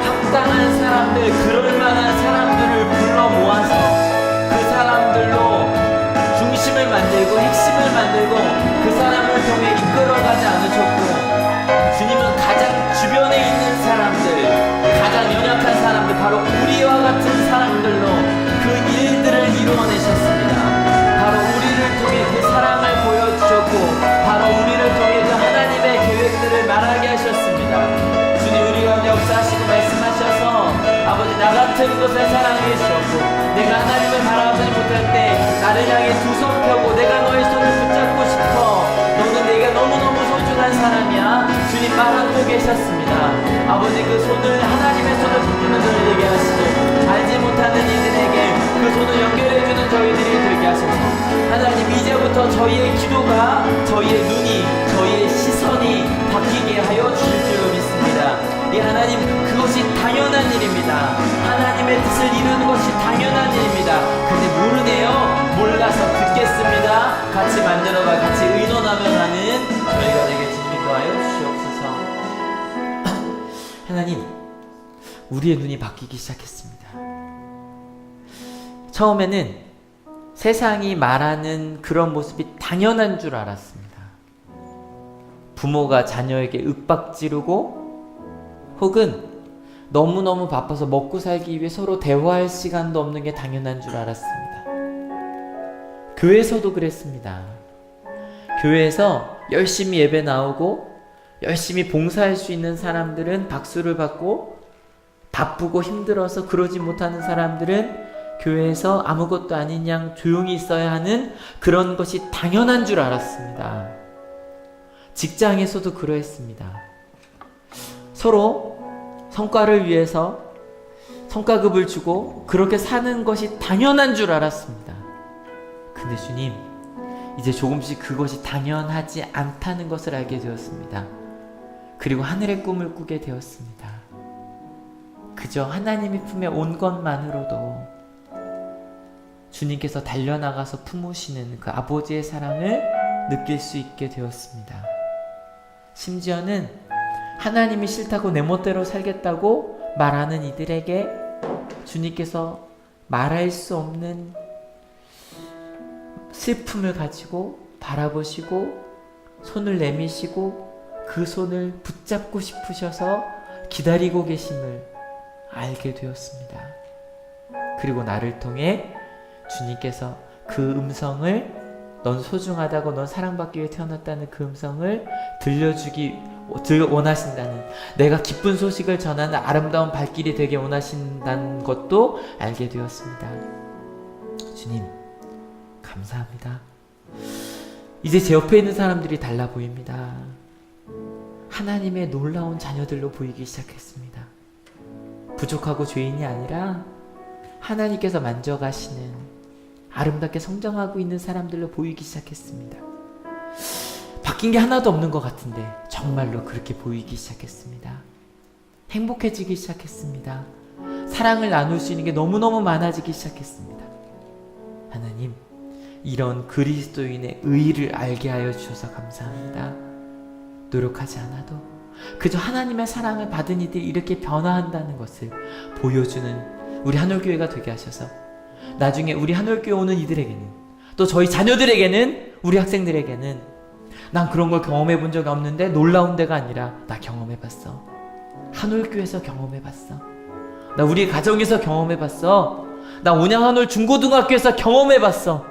합당한 사람들, 그럴만한 사람들을 불러 모아서 그 사람들로 중심을 만들고 핵심을 만들고 그 사람을 통해 이끌어가지 않으셨고, 주님은 가장 주변에 있는 사람들, 가장 연약한 사람들, 바로 우리와 같은 사람들로 그 일들을 이루어내셨습니다. 바로 우리를 통해 그 사랑을 보여주셨고, 바로 우리를 통해 그 하나님의 계획들을 말하게 하셨습니다. 주님, 우리 가운데 역사하시고 말씀하셔서 아버지, 나 같은 것을 사랑해 주셨고, 내가 하나님을 바라보지 못할 때 나를 향해 두 손 펴고 내가 너의 손을 붙잡고 싶어, 너는 내가 너무너무 소중한 사람이야, 주님 말하고 계셨습니다. 아버지, 그 손을, 하나님의 손을 붙드는 저희에게 하시고, 알지 못하는 이들에게 그 손을 연결해주는 저희들이 되게 하소서. 하나님, 이제부터 저희의 기도가, 저희의 눈이, 저희의 시선이 바뀌게 하여 주실 줄로 믿습니다. 이 하나님, 그것이 당연한 일입니다. 하나님의 뜻을 이루는 것이 당연한 일입니다. 근데 모르네요. 몰라서 듣겠습니다. 같이 만들어가, 같이 의논하며 가는 저희가 되게 주님 인도하여 주시옵소서. 우리의 눈이 바뀌기 시작했습니다. 처음에는 세상이 말하는 그런 모습이 당연한 줄 알았습니다. 부모가 자녀에게 윽박지르고 혹은 너무너무 바빠서 먹고 살기 위해 서로 대화할 시간도 없는 게 당연한 줄 알았습니다. 교회에서도 그랬습니다. 교회에서 열심히 예배 나오고 열심히 봉사할 수 있는 사람들은 박수를 받고, 바쁘고 힘들어서 그러지 못하는 사람들은 교회에서 아무것도 아닌 양 조용히 있어야 하는 그런 것이 당연한 줄 알았습니다. 직장에서도 그러했습니다. 서로 성과를 위해서 성과급을 주고 그렇게 사는 것이 당연한 줄 알았습니다. 근데 주님, 이제 조금씩 그것이 당연하지 않다는 것을 알게 되었습니다. 그리고 하늘의 꿈을 꾸게 되었습니다. 그저 하나님의 품에 온 것만으로도 주님께서 달려나가서 품으시는 그 아버지의 사랑을 느낄 수 있게 되었습니다. 심지어는 하나님이 싫다고 내 멋대로 살겠다고 말하는 이들에게 주님께서 말할 수 없는 슬픔을 가지고 바라보시고 손을 내미시고 그 손을 붙잡고 싶으셔서 기다리고 계심을 알게 되었습니다. 그리고 나를 통해 주님께서 그 음성을, 넌 소중하다고, 넌 사랑받기 위해 태어났다는 그 음성을 들려주기 원하신다는, 내가 기쁜 소식을 전하는 아름다운 발길이 되게 원하신다는 것도 알게 되었습니다. 주님, 감사합니다. 이제 제 옆에 있는 사람들이 달라 보입니다. 하나님의 놀라운 자녀들로 보이기 시작했습니다. 부족하고 죄인이 아니라 하나님께서 만져가시는, 아름답게 성장하고 있는 사람들로 보이기 시작했습니다. 바뀐 게 하나도 없는 것 같은데 정말로 그렇게 보이기 시작했습니다. 행복해지기 시작했습니다. 사랑을 나눌 수 있는 게 너무너무 많아지기 시작했습니다. 하나님, 이런 그리스도인의 의의를 알게 하여 주셔서 감사합니다. 노력하지 않아도 그저 하나님의 사랑을 받은 이들이 이렇게 변화한다는 것을 보여주는 우리 한올교회가 되게 하셔서 나중에 우리 한올교회 오는 이들에게는, 또 저희 자녀들에게는, 우리 학생들에게는, 난 그런 걸 경험해 본 적이 없는데 놀라운 데가 아니라 나 경험해 봤어. 한올교회에서 경험해 봤어. 나 우리 가정에서 경험해 봤어. 나 온양 한올 중고등학교에서 경험해 봤어.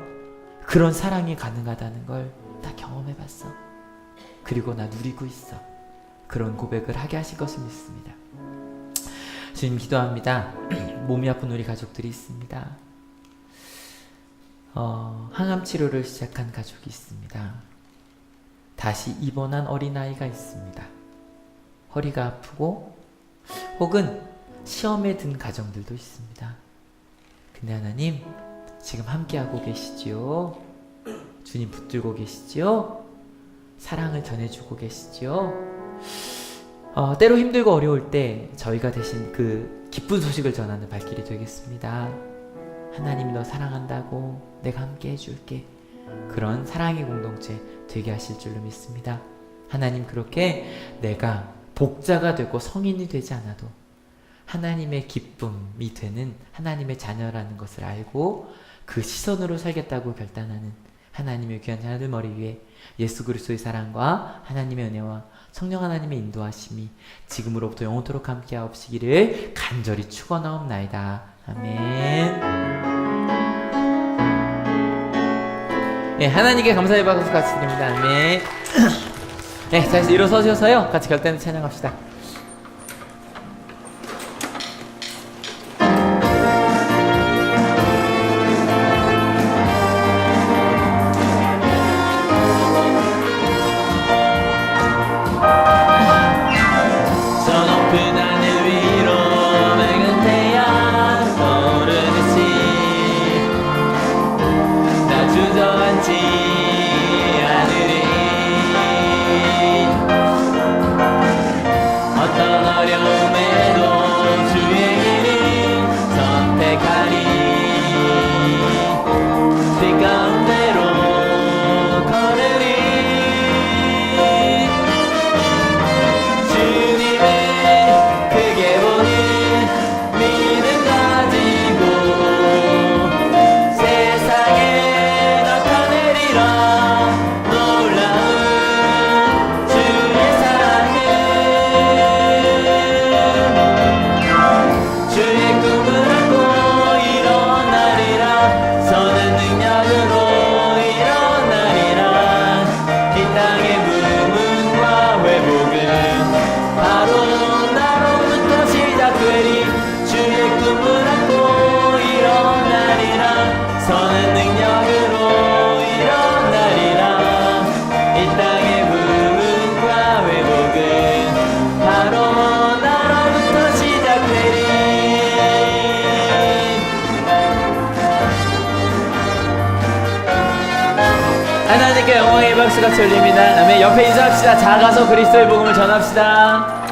그런 사랑이 가능하다는 걸 나 경험해 봤어. 그리고 나 누리고 있어. 그런 고백을 하게 하실 것을 믿습니다. 주님, 기도합니다. 몸이 아픈 우리 가족들이 있습니다. 항암 치료를 시작한 가족이 있습니다. 다시 입원한 어린아이가 있습니다. 허리가 아프고 혹은 시험에 든 가정들도 있습니다. 근데 하나님, 지금 함께하고 계시지요? 주님 붙들고 계시지요? 사랑을 전해주고 계시지요? 때로 힘들고 어려울 때 저희가 대신 그 기쁜 소식을 전하는 발길이 되겠습니다. 하나님이 너 사랑한다고, 내가 함께 해줄게. 그런 사랑의 공동체 되게 하실 줄로 믿습니다. 하나님, 그렇게 내가 복자가 되고 성인이 되지 않아도 하나님의 기쁨이 되는 하나님의 자녀라는 것을 알고 그 시선으로 살겠다고 결단하는 하나님의 귀한 자녀들 머리 위에 예수 그리스도의 사랑과 하나님의 은혜와 성령 하나님의 인도하심이 지금으로부터 영원토록 함께하옵시기를 간절히 축원하옵나이다. 아멘. 네, 하나님께 감사의 박수 같이 드립니다. 아멘. 네, 자, 이제 일어서셔서요, 같이 결단을 찬양합시다. 하나님께 영광의 박수가 들립니다. 다음에 옆에 인사합시다. 작아서 그리스도의 복음을 전합시다.